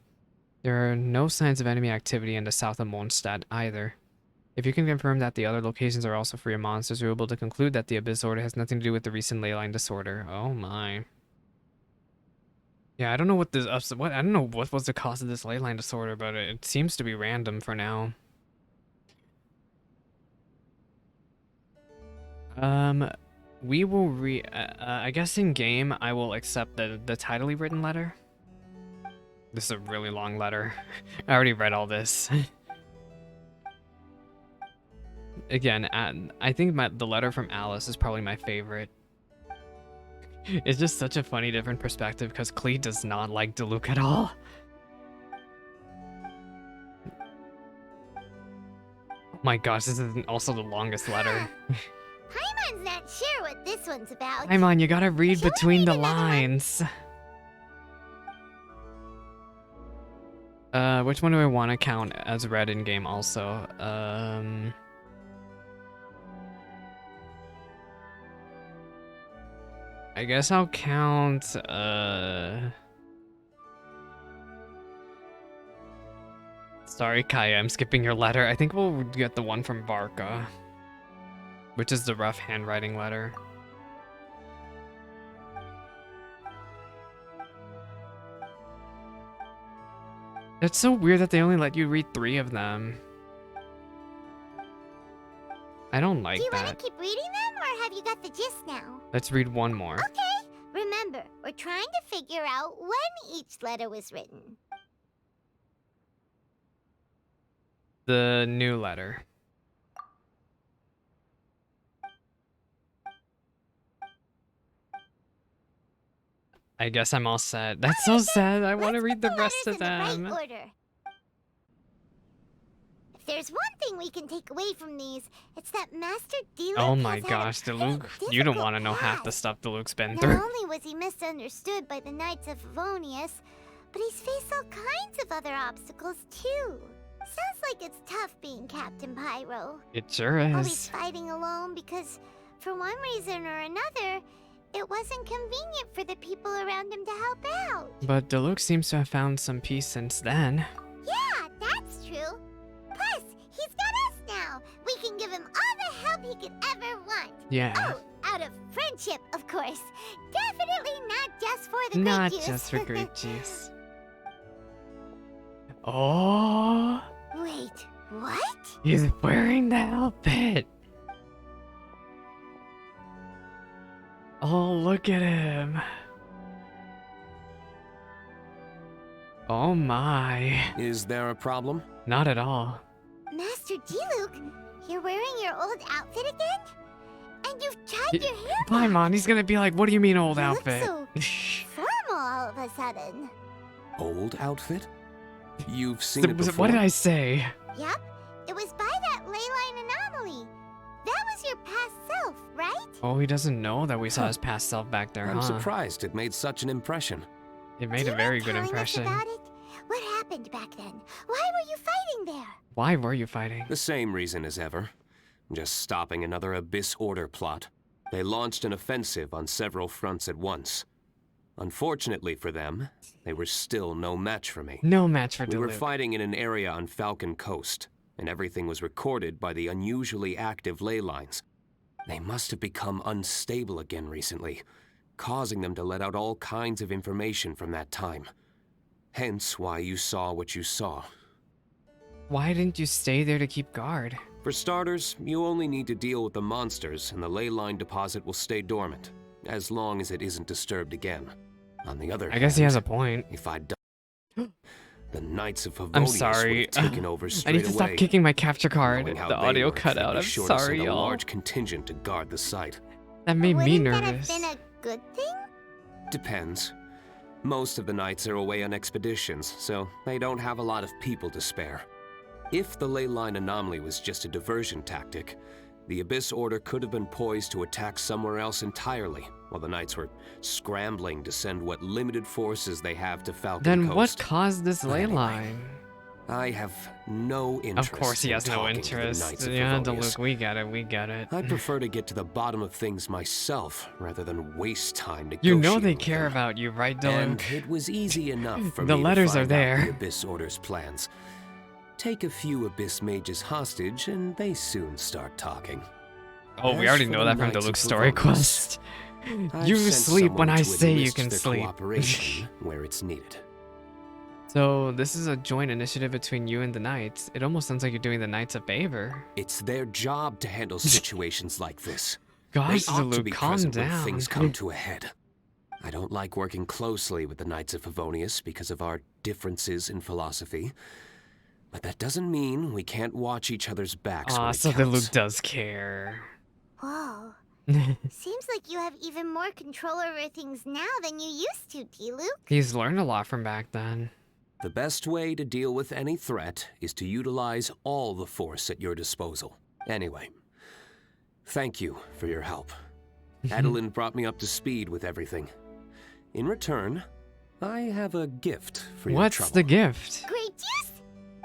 Speaker 1: There are no signs of enemy activity in the south of Mondstat either. If you can confirm that the other locations are also free of monsters, we're able to conclude that the Abyss Order has nothing to do with the recent leyline disorder. Oh my. Yeah, I don't know what this I don't know what was the cause of this leyline disorder, but it seems to be random for now. We will I guess in game I will accept the tidily written letter. This is a really long letter. I already read all this. Again, I think the letter from Alice is probably my favorite. It's just such a funny different perspective because Clee does not like Diluc at all. Oh my gosh, this is also the longest letter.
Speaker 3: Paimon's not sure what this one's about.
Speaker 1: Paimon, you gotta read between the lines. Which one do I want to count as read in game also? I guess I'll count, Sorry, Kaeya, I'm skipping your letter. I think we'll get the one from Varka, which is the rough handwriting letter. It's so weird that they only let you read 3 of them. I don't like that.
Speaker 3: Do you want to keep reading them, or have you got the gist now?
Speaker 1: Let's read one more.
Speaker 3: Okay. Remember, we're trying to figure out when each letter was written.
Speaker 1: The new letter. I guess I'm all set. That's so sad. I want to read the rest of them.
Speaker 3: Right order. there's one thing we can take away from these, it's that Master Diluc
Speaker 1: Oh my
Speaker 3: has had a
Speaker 1: gosh,
Speaker 3: pretty
Speaker 1: Diluc, you don't
Speaker 3: difficult
Speaker 1: want to know half the
Speaker 3: past.
Speaker 1: stuff Diluc's been
Speaker 3: Not
Speaker 1: through.
Speaker 3: only was he misunderstood by the Knights of Favonius, but he's faced all kinds of other obstacles too. Sounds like it's tough being Captain Pyro.
Speaker 1: It sure
Speaker 3: Always
Speaker 1: is.
Speaker 3: fighting alone because, for one reason or another, it wasn't convenient for the people around him to help out.
Speaker 1: But Diluc seems to have found some peace since then.
Speaker 3: Yeah, that's true. Plus, he's got us now. We can give him all the help he could ever want.
Speaker 1: Yeah.
Speaker 3: Oh, out of friendship, of course. Definitely not just for the
Speaker 1: Not
Speaker 3: grape juice.
Speaker 1: just for grape juice. Oh,
Speaker 3: Wait, what?
Speaker 1: he's wearing the outfit. Oh, look at him. Oh my.
Speaker 4: Is there a problem?
Speaker 1: Not at all.
Speaker 3: Master Diluc, you're wearing your old outfit again? And you've tied your hair back.
Speaker 1: Paimon, he's gonna be like, what do you mean old
Speaker 3: You look
Speaker 1: outfit?
Speaker 3: so formal all of a sudden.
Speaker 4: Old outfit? You've seen it before?
Speaker 1: What did I say?
Speaker 3: Yep, it was by that ley line anomaly. That was your past self, right?
Speaker 1: Oh, he doesn't know that we saw his past self back there,
Speaker 4: I'm
Speaker 1: huh?
Speaker 4: surprised it made such an impression.
Speaker 1: It
Speaker 3: Do
Speaker 1: made
Speaker 3: you
Speaker 1: a very
Speaker 3: mind
Speaker 1: good
Speaker 3: telling us
Speaker 1: impression.
Speaker 3: about it? What happened back then? Why were you fighting there?
Speaker 1: Why were you fighting?
Speaker 4: The same reason as ever. Just stopping another Abyss Order plot. They launched an offensive on several fronts at once. Unfortunately for them, they were still no match for me.
Speaker 1: No match for
Speaker 4: We were
Speaker 1: Diluc.
Speaker 4: fighting in an area on Falcon Coast, and everything was recorded by the unusually active ley lines. They must have become unstable again recently, causing them to let out all kinds of information from that time. Hence why you saw what you saw.
Speaker 1: Why didn't you stay there to keep guard?
Speaker 4: For starters, you only need to deal with the monsters, and the ley line deposit will stay dormant, as long as it isn't disturbed again. On the other
Speaker 1: I guess he has a
Speaker 4: hand,
Speaker 1: point.
Speaker 4: if I'd done, the Knights of Favonius
Speaker 1: I'm
Speaker 4: would
Speaker 1: sorry.
Speaker 4: have taken over
Speaker 1: I
Speaker 4: straight
Speaker 1: need to stop
Speaker 4: away.
Speaker 1: kicking my capture card.
Speaker 4: Knowing how
Speaker 1: The
Speaker 4: they
Speaker 1: audio
Speaker 4: work,
Speaker 1: cut
Speaker 4: they'd
Speaker 1: out.
Speaker 4: be
Speaker 1: I'm
Speaker 4: sure to
Speaker 1: sorry,
Speaker 4: send a
Speaker 1: y'all.
Speaker 4: large contingent to guard the site.
Speaker 1: That made me
Speaker 3: Wouldn't
Speaker 1: nervous.
Speaker 3: that have been a good thing?
Speaker 4: Depends. Most of the Knights are away on expeditions, so they don't have a lot of people to spare. If the ley line anomaly was just a diversion tactic, the Abyss Order could have been poised to attack somewhere else entirely, while the Knights were scrambling to send what limited forces they have to Falcon
Speaker 1: Then
Speaker 4: Coast.
Speaker 1: what caused this ley
Speaker 4: Anyway,
Speaker 1: line?
Speaker 4: I have no interest.
Speaker 1: Of course he
Speaker 4: in
Speaker 1: has no
Speaker 4: talking to the Knights
Speaker 1: interest.
Speaker 4: of
Speaker 1: Yeah,
Speaker 4: Favonius.
Speaker 1: Diluc, we get it, we get it.
Speaker 4: I prefer to get to the bottom of things myself rather than waste time
Speaker 1: You
Speaker 4: negotiating
Speaker 1: know they
Speaker 4: with
Speaker 1: care
Speaker 4: them.
Speaker 1: about you, right,
Speaker 4: And
Speaker 1: Diluc?
Speaker 4: it was easy enough for
Speaker 1: The
Speaker 4: me
Speaker 1: letters
Speaker 4: to
Speaker 1: are
Speaker 4: find out
Speaker 1: there.
Speaker 4: the Abyss Order's plans. Take a few Abyss mages hostage, and they soon start talking.
Speaker 1: Oh, we
Speaker 4: As
Speaker 1: already
Speaker 4: for
Speaker 1: know
Speaker 4: the
Speaker 1: that from
Speaker 4: Knights of
Speaker 1: Diluc's story
Speaker 4: Favonius,
Speaker 1: quest.
Speaker 4: I've
Speaker 1: You
Speaker 4: sent
Speaker 1: sleep when
Speaker 4: someone
Speaker 1: I
Speaker 4: to
Speaker 1: say you
Speaker 4: enlist
Speaker 1: can
Speaker 4: their
Speaker 1: sleep.
Speaker 4: cooperation where it's needed.
Speaker 1: So this is a joint initiative between you and the Knights. It almost sounds like you're doing the Knights a favor.
Speaker 4: It's their job to handle situations like this.
Speaker 1: Gosh,
Speaker 4: They ought to
Speaker 1: Diluc,
Speaker 4: be
Speaker 1: calm
Speaker 4: present when
Speaker 1: down.
Speaker 4: things come to a head. I don't like working closely with the Knights of Favonius because of our differences in philosophy. But that doesn't mean we can't watch each other's backs
Speaker 1: Aw,
Speaker 4: when it
Speaker 1: so
Speaker 4: counts.
Speaker 1: Diluc does care.
Speaker 3: Whoa. Seems like you have even more control over things now than you used to, Diluc.
Speaker 1: He's learned a lot from back then.
Speaker 4: The best way to deal with any threat is to utilize all the force at your disposal. Anyway, thank you for your help. Adeline brought me up to speed with everything. In return, I have a gift for your
Speaker 1: What's
Speaker 4: trouble.
Speaker 1: the gift?
Speaker 3: Grape juice?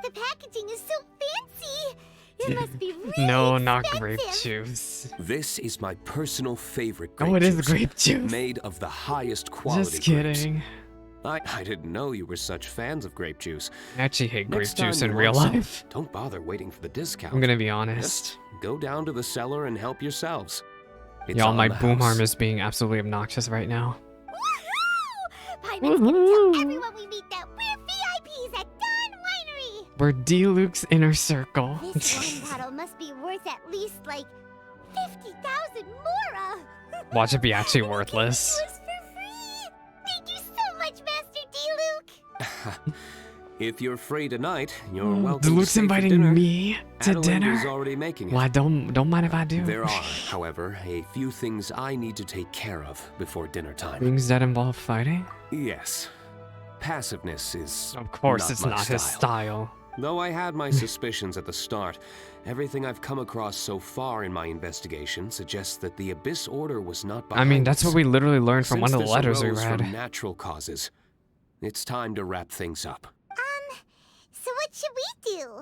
Speaker 3: The packaging is so fancy. It must be really
Speaker 1: No, not grape
Speaker 3: expensive.
Speaker 1: juice.
Speaker 4: This is my personal favorite grape
Speaker 1: Oh, it is
Speaker 4: juice,
Speaker 1: grape juice.
Speaker 4: made of the highest quality
Speaker 1: Just
Speaker 4: grapes.
Speaker 1: kidding.
Speaker 4: I didn't know you were such fans of grape juice.
Speaker 1: I actually hate grape
Speaker 4: Next time
Speaker 1: juice
Speaker 4: you
Speaker 1: in
Speaker 4: want
Speaker 1: real
Speaker 4: some,
Speaker 1: life.
Speaker 4: Don't bother waiting for the discount.
Speaker 1: I'm gonna be honest.
Speaker 4: Just go down to the cellar and help yourselves. It's
Speaker 1: Y'all,
Speaker 4: on
Speaker 1: my
Speaker 4: the
Speaker 1: boom
Speaker 4: house.
Speaker 1: arm is being absolutely obnoxious right now.
Speaker 3: Woohoo! Paimon's gonna
Speaker 1: Woohoo!
Speaker 3: tell everyone we meet that we're VIPs at Dawn Winery.
Speaker 1: We're Diluc's inner circle.
Speaker 3: This wine bottle must be worth at least like 50,000 mora.
Speaker 1: Watch it be actually
Speaker 3: And we can
Speaker 1: worthless.
Speaker 3: do this for free. Thank you so much, Master Diluc.
Speaker 4: If you're free tonight, you're welcome to
Speaker 1: Diluc's
Speaker 4: stay for
Speaker 1: inviting
Speaker 4: dinner.
Speaker 1: me to
Speaker 4: Adeline is
Speaker 1: dinner.
Speaker 4: already making it.
Speaker 1: Well, don't mind if I do.
Speaker 4: There are, however, a few things I need to take care of before dinner time.
Speaker 1: Things that involve fighting?
Speaker 4: Yes. Passiveness is
Speaker 1: Of course,
Speaker 4: not
Speaker 1: it's
Speaker 4: my
Speaker 1: not his style.
Speaker 4: Though I had my suspicions at the start, everything I've come across so far in my investigation suggests that the Abyss Order was not behind
Speaker 1: I mean, that's
Speaker 4: us.
Speaker 1: what we literally learned from one of the
Speaker 4: Since
Speaker 1: letters
Speaker 4: this
Speaker 1: we
Speaker 4: arose
Speaker 1: read.
Speaker 4: from natural causes, it's time to wrap things up.
Speaker 3: So what should we do?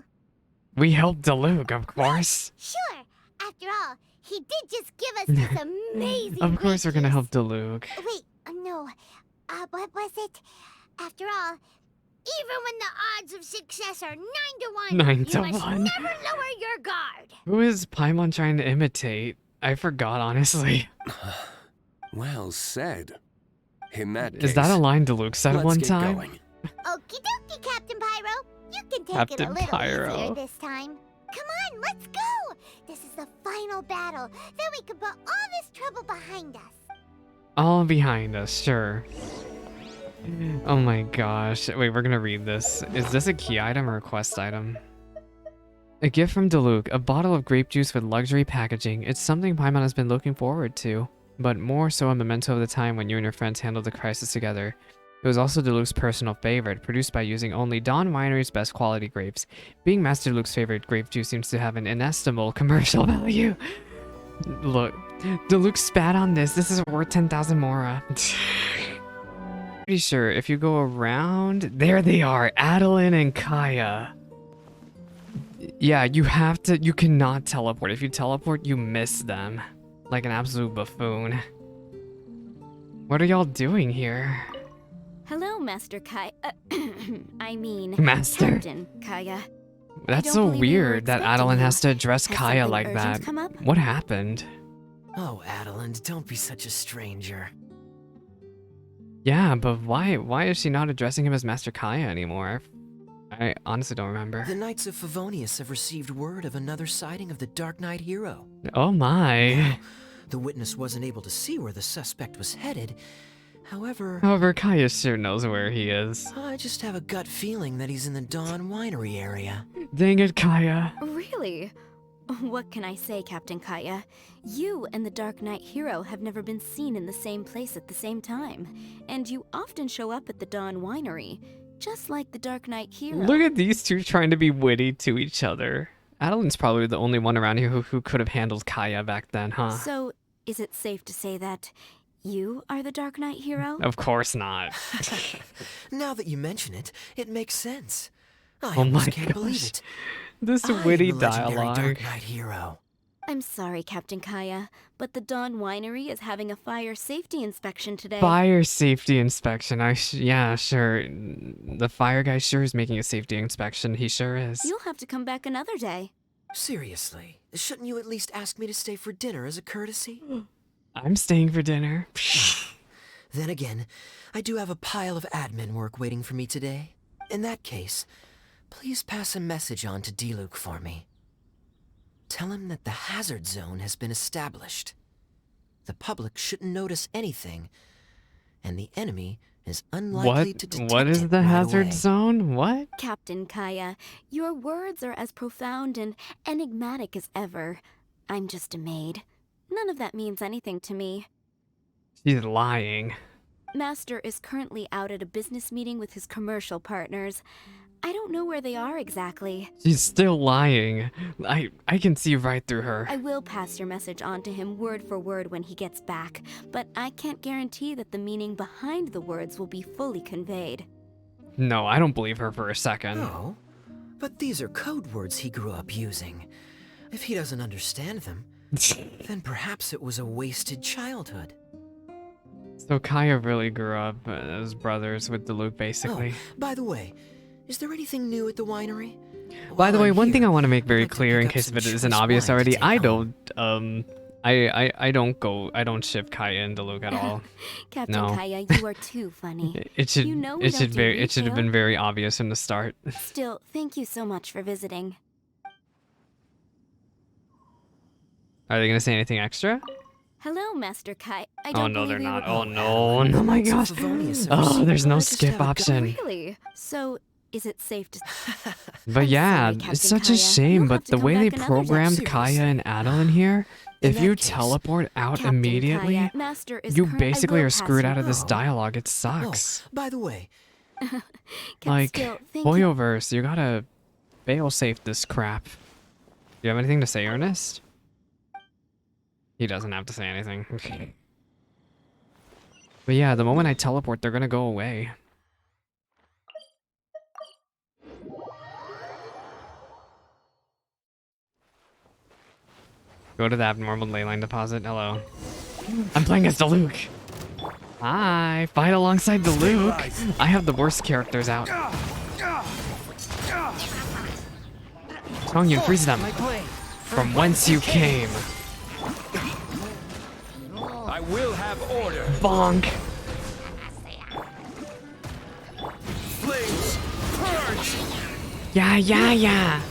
Speaker 1: We helped Diluc, of course.
Speaker 3: Sure. After all, he did just give us this amazing
Speaker 1: Of course we're gonna
Speaker 3: great
Speaker 1: help Diluc.
Speaker 3: juice. Wait, no. What was it? After all, even when the odds of success are 9 to 1,
Speaker 1: 9
Speaker 3: you
Speaker 1: to
Speaker 3: must
Speaker 1: 1.
Speaker 3: never lower your guard.
Speaker 1: Who is Paimon trying to imitate? I forgot, honestly.
Speaker 4: Well said. In that case,
Speaker 1: Is that a line Diluc said
Speaker 4: let's
Speaker 1: one
Speaker 4: get
Speaker 1: time?
Speaker 4: going.
Speaker 3: Okie dokie, Captain Pyro. You can take it a
Speaker 1: Captain
Speaker 3: little
Speaker 1: Pyro.
Speaker 3: easier this time. Come on, let's go. This is the final battle. Then we can put all this trouble behind us.
Speaker 1: All behind us, sure. Oh my gosh. Wait, we're gonna read this. Is this a key item or a quest item? A gift from Diluc, a bottle of grape juice with luxury packaging. It's something Paimon has been looking forward to, but more so a memento of the time when you and your friends handled the crisis together. It was also Diluc's personal favorite, produced by using only Dawn Winery's best quality grapes. Being Master Diluc's favorite grape juice seems to have an inestimable commercial value. Look, Diluc spat on this. This is worth 10,000 Mora. Pretty sure if you go around, there they are, Adeline and Kaeya. Yeah, you cannot teleport. If you teleport, you miss them. Like an absolute buffoon. What are y'all doing here?
Speaker 2: Hello, Master Kai. I mean,
Speaker 1: Master.
Speaker 2: Captain Kaeya.
Speaker 1: That's
Speaker 2: don't
Speaker 1: so
Speaker 2: believe we were
Speaker 1: weird that
Speaker 2: expecting
Speaker 1: Adeline
Speaker 2: you.
Speaker 1: has to address
Speaker 2: Has
Speaker 1: Kaeya
Speaker 2: something
Speaker 1: like
Speaker 2: urgent
Speaker 1: that.
Speaker 2: come up?
Speaker 1: What happened?
Speaker 5: Oh, Adeline, don't be such a stranger.
Speaker 1: Yeah, but why is she not addressing him as Master Kaeya anymore? I honestly don't remember.
Speaker 5: The Knights of Favonius have received word of another sighting of the Dark Knight hero.
Speaker 1: Oh my.
Speaker 5: Now, the witness wasn't able to see where the suspect was headed. However,
Speaker 1: Kaeya sure knows where he is.
Speaker 5: I just have a gut feeling that he's in the Dawn Winery area.
Speaker 1: Dang it, Kaeya.
Speaker 2: Really? What can I say, Captain Kaeya? You and the Dark Knight hero have never been seen in the same place at the same time, and you often show up at the Dawn Winery, just like the Dark Knight hero.
Speaker 1: Look at these two trying to be witty to each other. Adeline's probably the only one around here who could have handled Kaeya back then, huh?
Speaker 2: So, is it safe to say that you are the Dark Knight hero?
Speaker 1: Of course not.
Speaker 5: Now that you mention it, it makes sense. I
Speaker 1: Oh
Speaker 5: almost
Speaker 1: my
Speaker 5: can't believe
Speaker 1: gosh.
Speaker 5: it.
Speaker 1: This
Speaker 5: I am
Speaker 1: witty
Speaker 5: the legendary
Speaker 1: dialogue.
Speaker 5: Dark Knight hero.
Speaker 2: I'm sorry, Captain Kaeya, but the Dawn Winery is having a fire safety inspection today.
Speaker 1: Fire safety inspection. Yeah, sure. The fire guy sure is making a safety inspection. He sure is.
Speaker 2: You'll have to come back another day.
Speaker 5: Seriously, shouldn't you at least ask me to stay for dinner as a courtesy?
Speaker 1: I'm staying for dinner.
Speaker 5: Then again, I do have a pile of admin work waiting for me today. In that case, please pass a message on to Diluc for me. Tell him that the hazard zone has been established. The public shouldn't notice anything, and the enemy is unlikely to detect
Speaker 1: What is
Speaker 5: it
Speaker 1: the
Speaker 5: right
Speaker 1: hazard
Speaker 5: away.
Speaker 1: zone? What?
Speaker 2: Captain Kaeya, your words are as profound and enigmatic as ever. I'm just a maid. None of that means anything to me.
Speaker 1: She's lying.
Speaker 2: Master is currently out at a business meeting with his commercial partners. I don't know where they are exactly.
Speaker 1: She's still lying. I can see right through her.
Speaker 2: I will pass your message on to him word for word when he gets back, but I can't guarantee that the meaning behind the words will be fully conveyed.
Speaker 1: No, I don't believe her for a second.
Speaker 5: No, but these are code words he grew up using. If he doesn't understand them, then perhaps it was a wasted childhood.
Speaker 1: So Kaeya really grew up as brothers with Diluc, basically.
Speaker 5: Oh, by the way, is there anything new at the winery?
Speaker 1: By the
Speaker 5: While
Speaker 1: way,
Speaker 5: I'm
Speaker 1: one thing
Speaker 5: here,
Speaker 1: I want to make
Speaker 5: I'd
Speaker 1: very
Speaker 5: like to
Speaker 1: clear
Speaker 5: pick
Speaker 1: in
Speaker 5: up
Speaker 1: case
Speaker 5: some
Speaker 1: if it isn't
Speaker 5: choice
Speaker 1: obvious
Speaker 5: wine to
Speaker 1: already,
Speaker 5: take
Speaker 1: I
Speaker 5: home.
Speaker 1: don't I don't ship Kaeya and Diluc at all.
Speaker 2: Captain
Speaker 1: No.
Speaker 2: Kaeya, you are too funny.
Speaker 1: It should
Speaker 2: You know we don't do
Speaker 1: it should have
Speaker 2: retail.
Speaker 1: been very obvious from the start.
Speaker 2: Still, thank you so much for visiting.
Speaker 1: Are they gonna say anything extra?
Speaker 2: Hello, Master Kai. I
Speaker 1: Oh
Speaker 2: don't
Speaker 1: no, they're
Speaker 2: believe we
Speaker 1: not.
Speaker 2: were-
Speaker 1: Oh no, oh my gosh.
Speaker 5: Knights of Favonius have
Speaker 1: Oh,
Speaker 5: received
Speaker 1: there's no
Speaker 5: orders to
Speaker 1: skip
Speaker 5: have a
Speaker 1: option.
Speaker 2: Really? So, is it safe to...
Speaker 1: But
Speaker 2: I'm
Speaker 1: yeah,
Speaker 2: sorry,
Speaker 1: it's
Speaker 2: Captain
Speaker 1: such a
Speaker 2: Kaeya.
Speaker 1: shame,
Speaker 2: You'll
Speaker 1: but
Speaker 2: have to
Speaker 1: the
Speaker 2: come
Speaker 1: way they
Speaker 2: back another day.
Speaker 1: programmed
Speaker 5: Seriously.
Speaker 1: Kaeya and Adeline here,
Speaker 5: In
Speaker 1: if you
Speaker 5: that case,
Speaker 1: teleport out
Speaker 2: Captain
Speaker 1: immediately,
Speaker 2: Kaeya, Master is
Speaker 1: you
Speaker 2: current- I
Speaker 1: basically
Speaker 2: will
Speaker 1: are
Speaker 2: pass
Speaker 1: screwed
Speaker 2: you-
Speaker 1: out of this
Speaker 5: Oh.
Speaker 1: dialogue. It
Speaker 5: Oh,
Speaker 1: sucks.
Speaker 5: by the way,
Speaker 2: Cap-
Speaker 1: Like,
Speaker 2: still, thank you.
Speaker 1: Hoyoverse, you gotta fail-safe this crap. Do you have anything to say, Ernest? He doesn't have to say anything. But yeah, the moment I teleport, they're gonna go away. Go to the abnormal leyline deposit. Hello. I'm playing as Diluc. Hi, fight alongside Diluc. I have the worst characters out. Tongyun, freeze them. From whence you came.
Speaker 6: I will have order.
Speaker 1: Bonk.
Speaker 6: Flames, purge.
Speaker 1: Yeah, yeah, yeah.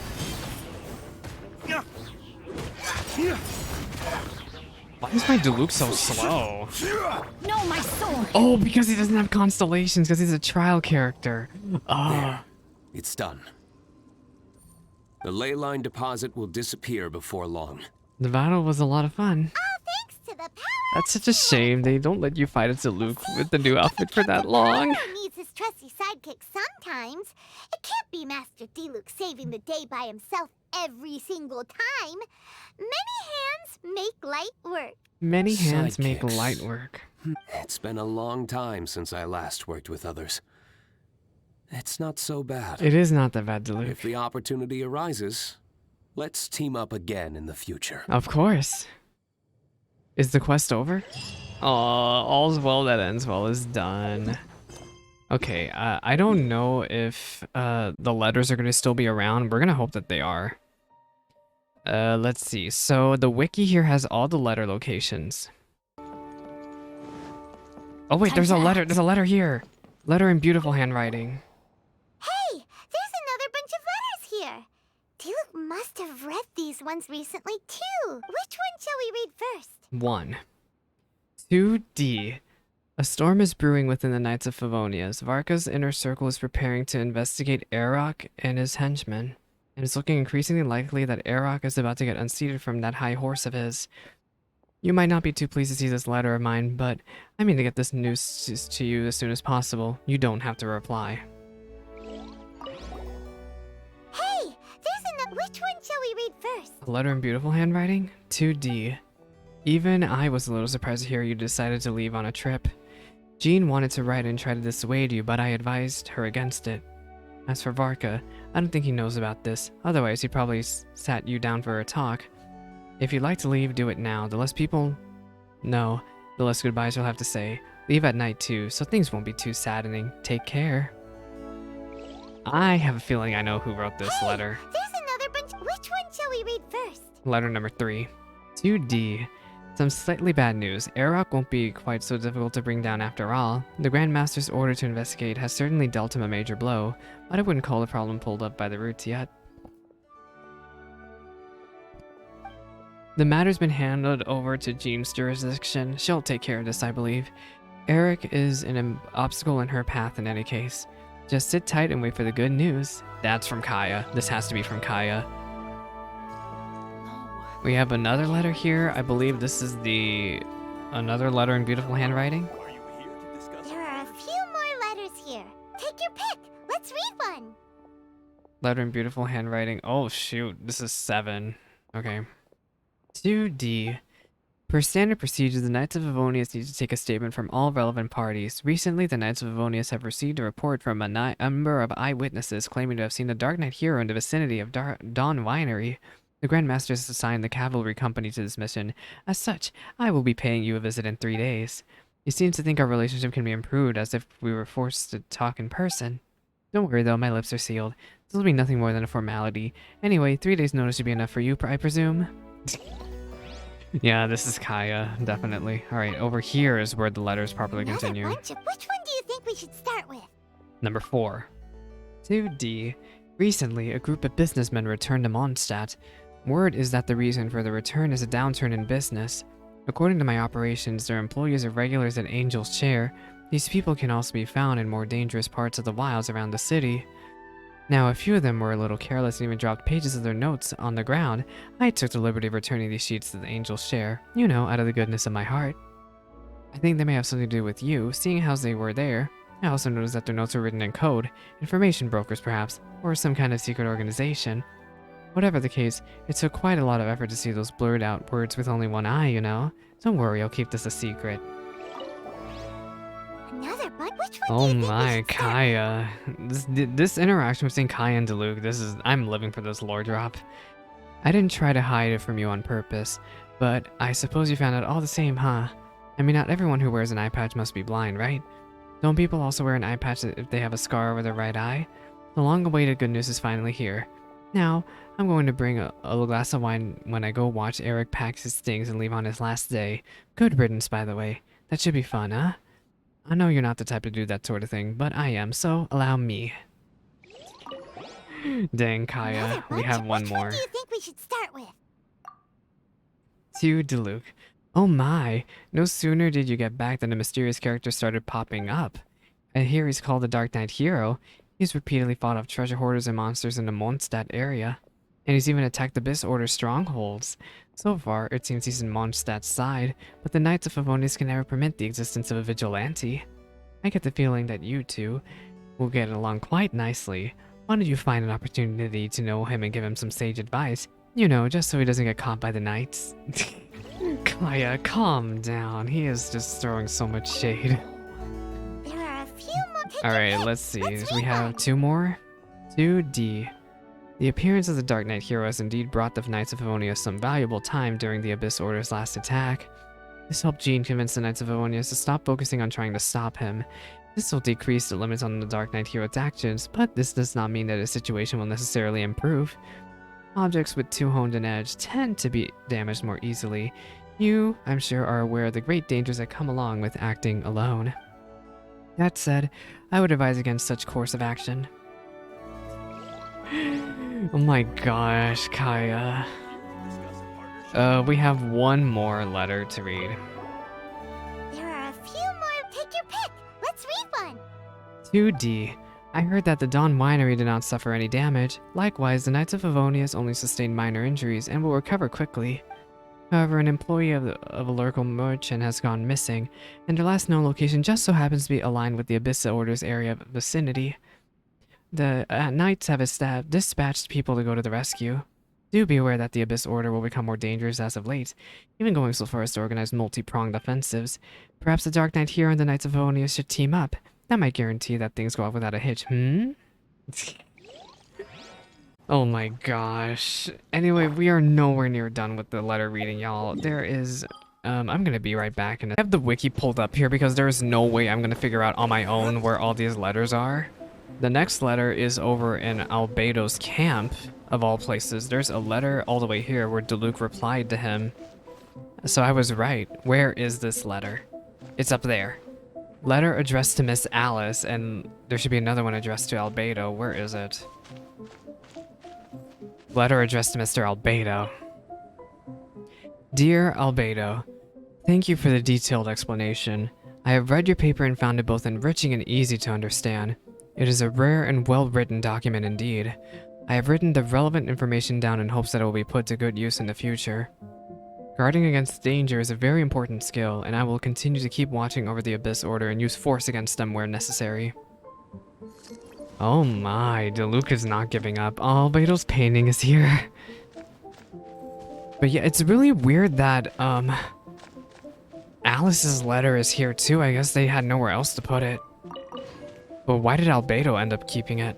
Speaker 1: Why is my Diluc so slow?
Speaker 2: No, my sword!
Speaker 1: Oh, because he doesn't have constellations, because he's a trial character.
Speaker 4: There. It's done. The ley line deposit will disappear before long.
Speaker 1: The battle was a lot of fun.
Speaker 3: All thanks to the power.
Speaker 1: That's such a shame. They don't let you fight a Diluc with the new outfit for that long.
Speaker 3: Hero needs his trusty sidekick sometimes. It can't be Master Diluc saving the day by himself every single time. Many hands make light work.
Speaker 1: Many hands make
Speaker 4: Sidekicks.
Speaker 1: light work.
Speaker 4: It's been a long time since I last worked with others. It's not so bad.
Speaker 1: It is not that bad, Diluc.
Speaker 4: If the opportunity arises, let's team up again in the future.
Speaker 1: Of course. Is the quest over? All's well that ends well is done. Okay, I don't know if the letters are going to still be around. We're going to hope that they are. Let's see. So the wiki here has all the letter locations. Oh wait, there's a letter. There's a letter here. Letter in beautiful handwriting.
Speaker 3: Hey, there's another bunch of letters here. Diluc must have read these ones recently too. Which one shall we read first?
Speaker 1: 1. 2D. A storm is brewing within the Knights of Favonius. Varka's inner circle is preparing to investigate Arok and his henchmen. And it's looking increasingly likely that Arok is about to get unseated from that high horse of his. You might not be too pleased to see this letter of mine, but I mean to get this news to you as soon as possible. You don't have to reply.
Speaker 3: Hey, which one shall we read first?
Speaker 1: A letter in beautiful handwriting? 2D. Even I was a little surprised to hear you decided to leave on a trip. Jean wanted to write and try to dissuade you, but I advised her against it. As for Varka, I don't think he knows about this. Otherwise, he probably sat you down for a talk. If you'd like to leave, do it now. The less people know, the less goodbyes you'll have to say. Leave at night too, so things won't be too saddening. Take care. I have a feeling I know who wrote this letter.
Speaker 3: There's another bunch. Which one shall we read first?
Speaker 1: Letter number 3. 2D. Some slightly bad news. Arok won't be quite so difficult to bring down after all. The Grand Master's order to investigate has certainly dealt him a major blow, but I wouldn't call the problem pulled up by the roots yet. The matter's been handed over to Jean's jurisdiction. She'll take care of this, I believe. Eric is an obstacle in her path in any case. Just sit tight and wait for the good news. That's from Kaeya. This has to be from Kaeya. We have another letter here. I believe this is another letter in beautiful handwriting.
Speaker 3: There are a few more letters here. Take your pick. Let's read one.
Speaker 1: Letter in beautiful handwriting. Oh shoot, this is 7. Okay. 2D. Per standard procedure, the Knights of Favonius need to take a statement from all relevant parties. Recently, the Knights of Favonius have received a report from a number of eyewitnesses claiming to have seen the Dark Knight hero in the vicinity of Dawn Winery. The Grand Master has assigned the cavalry company to this mission. As such, I will be paying you a visit in 3 days. He seems to think our relationship can be improved, as if we were forced to talk in person. Don't worry though, my lips are sealed. This will be nothing more than a formality. Anyway, 3 days notice should be enough for you, I presume? Yeah, this is Kaeya, definitely. Alright, over here is where the letters properly continue.
Speaker 3: Which one do you think we should start with?
Speaker 1: Number 4. 2D. Recently, a group of businessmen returned to Mondstat. Word is that the reason for the return is a downturn in business. According to my operations, their employees are regulars at Angel's Chair. These people can also be found in more dangerous parts of the wilds around the city. Now, a few of them were a little careless and even dropped pages of their notes on the ground. I took the liberty of returning these sheets to the Angel's Chair, out of the goodness of my heart. I think they may have something to do with you, seeing how they were there. I also noticed that their notes were written in code, information brokers perhaps, or some kind of secret organization. Whatever the case, it took quite a lot of effort to see those blurred out words with only one eye, you know? Don't worry, I'll keep this a secret.
Speaker 3: Another bug? Which one
Speaker 1: Oh
Speaker 3: do you think we
Speaker 1: my,
Speaker 3: should start with?
Speaker 1: Kaeya. This interaction between Kaeya and Diluc, I'm living for this lore drop. I didn't try to hide it from you on purpose, but I suppose you found out all the same, huh? I mean, not everyone who wears an eye patch must be blind, right? Don't people also wear an eye patch if they have a scar over their right eye? The long-awaited good news is finally here. Now, I'm going to bring a glass of wine when I go watch Eric pack his things and leave on his last day. Good riddance, by the way. That should be fun, huh? I know you're not the type to do that sort of thing, but I am, so allow me. Dang, Kaeya,
Speaker 3: Another
Speaker 1: we
Speaker 3: bunch?
Speaker 1: have one
Speaker 3: Which
Speaker 1: more.
Speaker 3: one do you think we should start with?
Speaker 1: To Diluc. Oh my, no sooner did you get back than a mysterious character started popping up. And here he's called the Dark Knight Hero. He's repeatedly fought off treasure hoarders and monsters in the Mondstat area. And he's even attacked the Abyss Order strongholds. So far, it seems he's in Mondstat's side, but the Knights of Favonius can never permit the existence of a vigilante. I get the feeling that you two will get along quite nicely. Why don't you find an opportunity to know him and give him some sage advice? You know, just so he doesn't get caught by the Knights. Kaeya, calm down. He is just throwing so much shade.
Speaker 3: There are a few more. Take your
Speaker 1: Alright,
Speaker 3: pick.
Speaker 1: let's see.
Speaker 3: Let's
Speaker 1: We
Speaker 3: read
Speaker 1: have
Speaker 3: one.
Speaker 1: 2 more. 2D. The appearance of the Dark Knight Hero has indeed brought the Knights of Favonius some valuable time during the Abyss Order's last attack. This helped Jean convince the Knights of Favonius to stop focusing on trying to stop him. This will decrease the limits on the Dark Knight Hero's actions, but this does not mean that his situation will necessarily improve. Objects with too honed an edge tend to be damaged more easily. You, I'm sure, are aware of the great dangers that come along with acting alone. That said, I would advise against such course of action. Oh my gosh, Kaeya. We have one more letter to read.
Speaker 3: There are a few more. Take your pick. Let's read one.
Speaker 1: 2D. I heard that the Dawn Winery did not suffer any damage. Likewise, the Knights of Favonius only sustained minor injuries and will recover quickly. However, an employee of a local merchant has gone missing, and their last known location just so happens to be aligned with the Abyss Order's area vicinity. The Knights have dispatched people to go to the rescue. Do be aware that the Abyss Order will become more dangerous as of late, even going so far as to organize multi-pronged offensives. Perhaps the Dark Knight Hero and the Knights of Favonius should team up. That might guarantee that things go off without a hitch, Oh my gosh. Anyway, we are nowhere near done with the letter reading, y'all. There is... I'm gonna be right back. And I have the wiki pulled up here because there is no way I'm gonna figure out on my own where all these letters are. The next letter is over in Albedo's camp, of all places. There's a letter all the way here where Diluc replied to him. So I was right. Where is this letter? It's up there. Letter addressed to Miss Alice, and there should be another one addressed to Albedo. Where is it? Letter addressed to Mr. Albedo. Dear Albedo, thank you for the detailed explanation. I have read your paper and found it both enriching and easy to understand. It is a rare and well-written document indeed. I have written the relevant information down in hopes that it will be put to good use in the future. Guarding against danger is a very important skill, and I will continue to keep watching over the Abyss Order and use force against them where necessary. Oh my, Diluc is not giving up. Oh, Albedo's painting is here. But yeah, it's really weird that, Alice's letter is here too. I guess they had nowhere else to put it. But why did Albedo end up keeping it?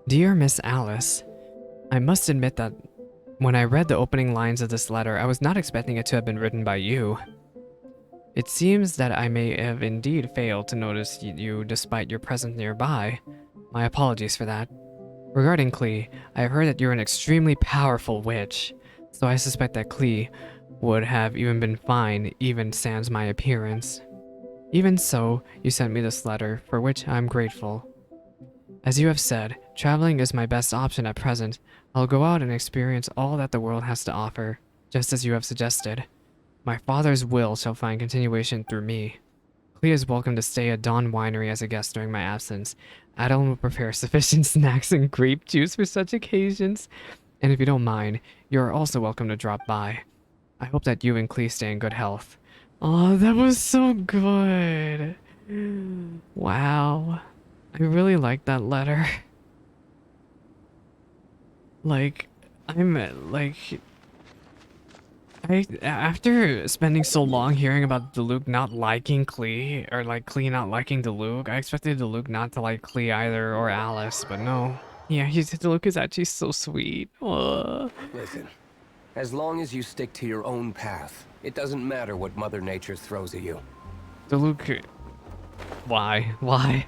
Speaker 1: Dear Miss Alice, I must admit that when I read the opening lines of this letter, I was not expecting it to have been written by you. It seems that I may have indeed failed to notice you despite your presence nearby. My apologies for that. Regarding Klee, I have heard that you're an extremely powerful witch, so I suspect that Klee would have even been fine even sans my appearance. Even so, you sent me this letter, for which I am grateful. As you have said, traveling is my best option at present. I'll go out and experience all that the world has to offer, just as you have suggested. My father's will shall find continuation through me. Klee is welcome to stay at Dawn Winery as a guest during my absence. Adeline will prepare sufficient snacks and grape juice for such occasions. And if you don't mind, you are also welcome to drop by. I hope that you and Klee stay in good health. Oh, that was so good. Wow. I really like that letter. Like, after spending so long hearing about Diluc not liking Klee, or like Klee not liking Diluc, I expected Diluc not to like Klee either, or Alice, but no. Yeah, Diluc is actually so sweet.
Speaker 4: Listen, as long as you stick to your own path, it doesn't matter what Mother Nature throws at you.
Speaker 1: Diluc, why? Why?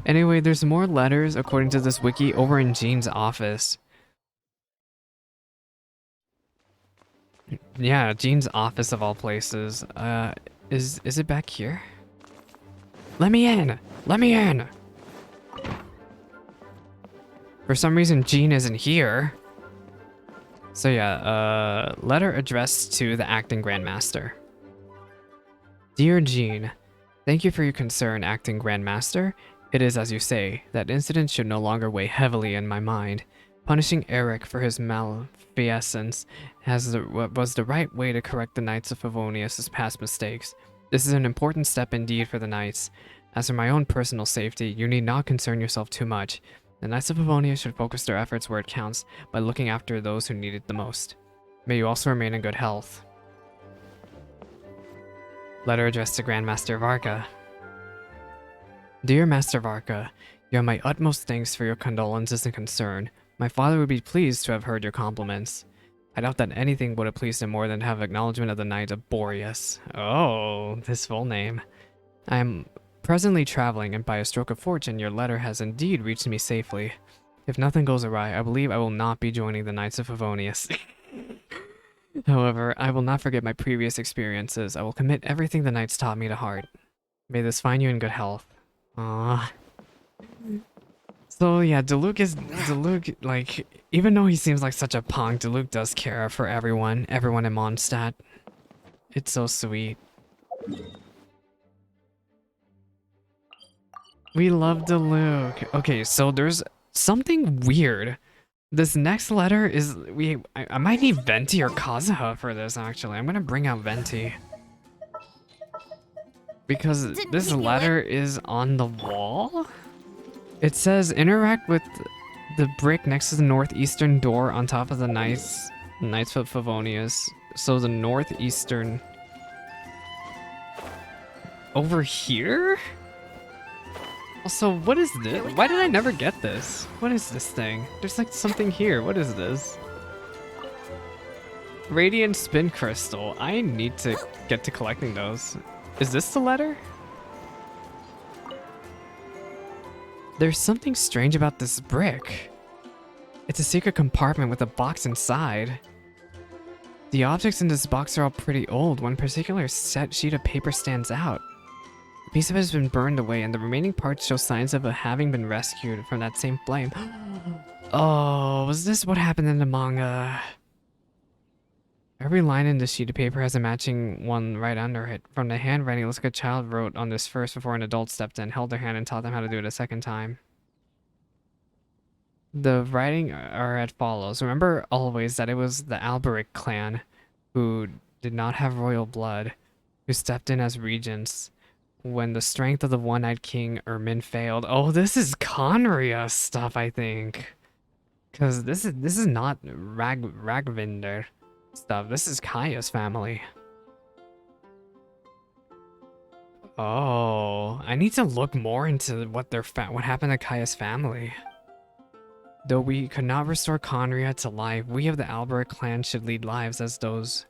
Speaker 1: Anyway, there's more letters, according to this wiki, over in Jean's office. Yeah, Jean's office of all places. Is it back here? Let me in! Let me in! For some reason, Jean isn't here. So yeah, letter addressed to the acting grandmaster. Dear Jean, thank you for your concern, acting grandmaster. It is as you say, that incident should no longer weigh heavily in my mind. Punishing Eric for his malfeasance was the right way to correct the Knights of Favonius' past mistakes. This is an important step indeed for the Knights. As for my own personal safety, you need not concern yourself too much. The Knights of Favonius should focus their efforts where it counts, by looking after those who need it the most. May you also remain in good health. Letter addressed to Grandmaster Varka. Dear Master Varka, you have my utmost thanks for your condolences and concern. My father would be pleased to have heard your compliments. I doubt that anything would have pleased him more than to have acknowledgement of the Knight of Boreas. Oh, his full name. I am presently traveling, and by a stroke of fortune, your letter has indeed reached me safely. If nothing goes awry, I believe I will not be joining the Knights of Favonius. However, I will not forget my previous experiences. I will commit everything the Knights taught me to heart. May this find you in good health. Aww. So yeah, Diluc, like, even though he seems like such a punk, Diluc does care for everyone in Mondstat. It's so sweet. We love Diluc. Okay, so there's something weird. This next letter is, I might need Venti or Kazuha for this, actually. I'm gonna bring out Venti. Because this letter is on the wall? It says, interact with the brick next to the northeastern door on top of the Knights of Favonius. So the northeastern... Over here? Also, what is this? Why did I never get this? What is this thing? There's like something here. What is this? Radiant Spin Crystal. I need to get to collecting those. Is this the letter? There's something strange about this brick. It's a secret compartment with a box inside. The objects in this box are all pretty old. One particular set sheet of paper stands out. A piece of it has been burned away, and the remaining parts show signs of it having been rescued from that same flame. Oh, was this what happened in the manga? Every line in this sheet of paper has a matching one right under it. From the handwriting, it looks like a child wrote on this first before an adult stepped in, held their hand, and taught them how to do it a second time. The writing are as follows. Remember always that it was the Alberic clan who did not have royal blood, who stepped in as regents when the strength of the one-eyed king Ermin failed. Oh, this is Conria stuff, I think. Because this is not Ragvinder stuff. This is Kaeya's family. Oh, I need to look more into what happened to Kaeya's family. Though we could not restore Conria to life, we of the Alberic clan should lead lives as those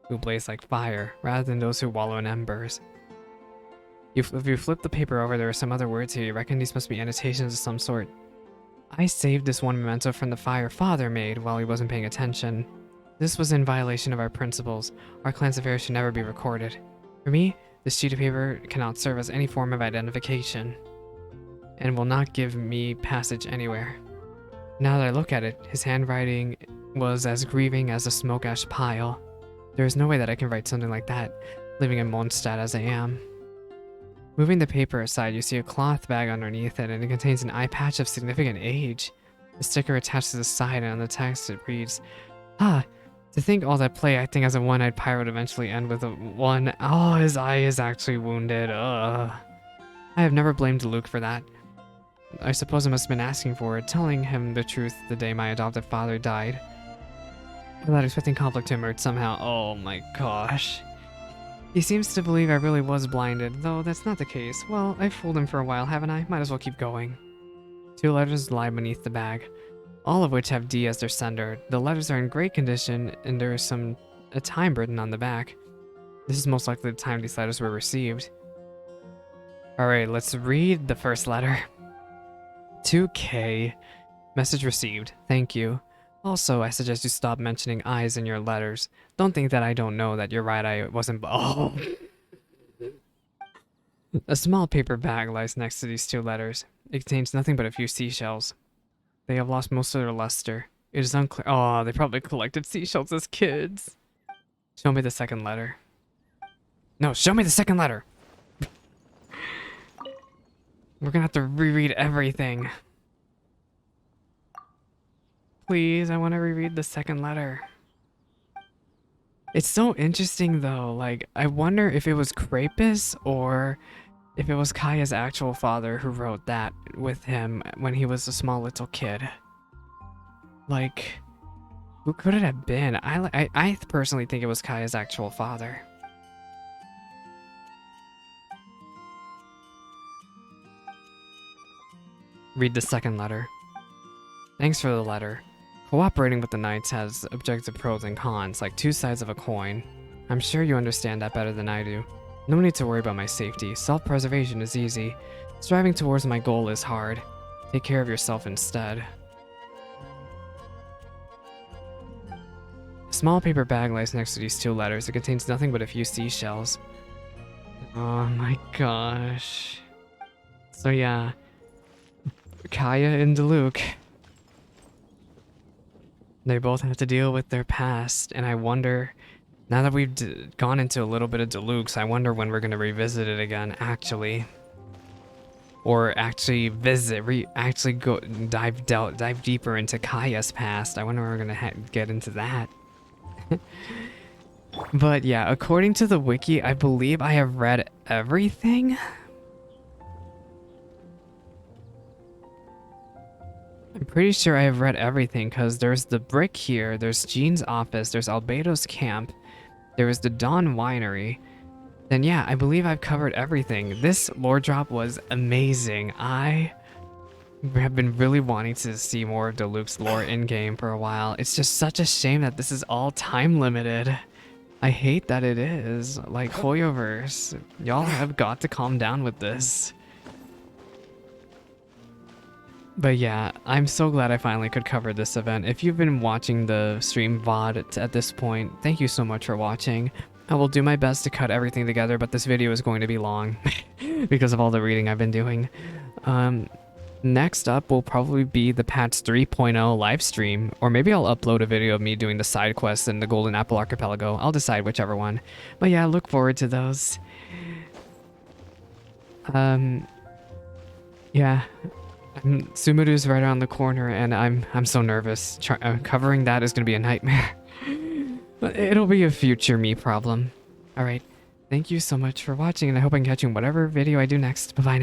Speaker 1: who blaze like fire, rather than those who wallow in embers. If you flip the paper over, there are some other words here. You reckon these must be annotations of some sort. I saved this one memento from the fire Father made while he wasn't paying attention. This was in violation of our principles. Our clan's affairs should never be recorded. For me, this sheet of paper cannot serve as any form of identification, and will not give me passage anywhere. Now that I look at it, his handwriting was as grieving as a smoke ash pile. There is no way that I can write something like that, living in Mondstat as I am. Moving the paper aside, you see a cloth bag underneath it, and it contains an eye patch of significant age. The sticker attached to the side, and on the text it reads, "Ah, to think all that play acting as a one-eyed pirate would eventually end with a one. Oh, his eye is actually wounded. Ugh. I have never blamed Diluc for that. I suppose I must have been asking for it, telling him the truth the day my adoptive father died. Without expecting conflict to emerge somehow. Oh my gosh. He seems to believe I really was blinded, though that's not the case. Well, I've fooled him for a while, haven't I? Might as well keep going. 2 letters lie beneath the bag, all of which have D as their sender. The letters are in great condition, and there is a time written on the back. This is most likely the time these letters were received. Alright, let's read the first letter. 2K. Message received. Thank you. Also, I suggest you stop mentioning I's in your letters. Don't think that I don't know that your right eye wasn't. Oh! A small paper bag lies next to these 2 letters. It contains nothing but a few seashells. They have lost most of their luster. It is unclear. Oh, they probably collected seashells as kids. Show me the second letter. No, show me the second letter! We're gonna have to reread everything. Please, I want to reread the second letter. It's so interesting though, like, I wonder if it was Krapus or if it was Kaeya's actual father who wrote that with him when he was a small little kid. Like, who could it have been? I personally think it was Kaeya's actual father. Read the second letter. Thanks for the letter. Cooperating with the Knights has objective pros and cons, like 2 sides of a coin. I'm sure you understand that better than I do. No need to worry about my safety. Self-preservation is easy. Striving towards my goal is hard. Take care of yourself instead. A small paper bag lies next to these 2 letters. It contains nothing but a few seashells. Oh my gosh. So yeah. Kaeya and Diluc. They both have to deal with their past, and I wonder, now that we've gone into a little bit of Diluc's, I wonder when we're going to revisit it again, actually. Or actually actually go dive deeper into Kaeya's past. I wonder when we're going to get into that. But yeah, according to the wiki, I believe I have read everything. I'm pretty sure I have read everything because there's the brick here, there's Jean's office, there's Albedo's camp, there was the Dawn Winery. Then yeah, I believe I've covered everything. This lore drop was amazing. I have been really wanting to see more of Diluc's lore in-game for a while. It's just such a shame that this is all time limited. I hate that it is. Like, Hoyoverse, y'all have got to calm down with this. But yeah, I'm so glad I finally could cover this event. If you've been watching the stream VOD at this point, thank you so much for watching. I will do my best to cut everything together, but this video is going to be long because of all the reading I've been doing. Next up will probably be the patch 3.0 live stream, or maybe I'll upload a video of me doing the side quests in the Golden Apple Archipelago. I'll decide whichever one. But yeah, look forward to those. Yeah. Sumuru's right around the corner, and I'm so nervous. Covering that is gonna be a nightmare. But it'll be a future me problem. Alright, thank you so much for watching, and I hope I can catch you in whatever video I do next. Bye-bye now.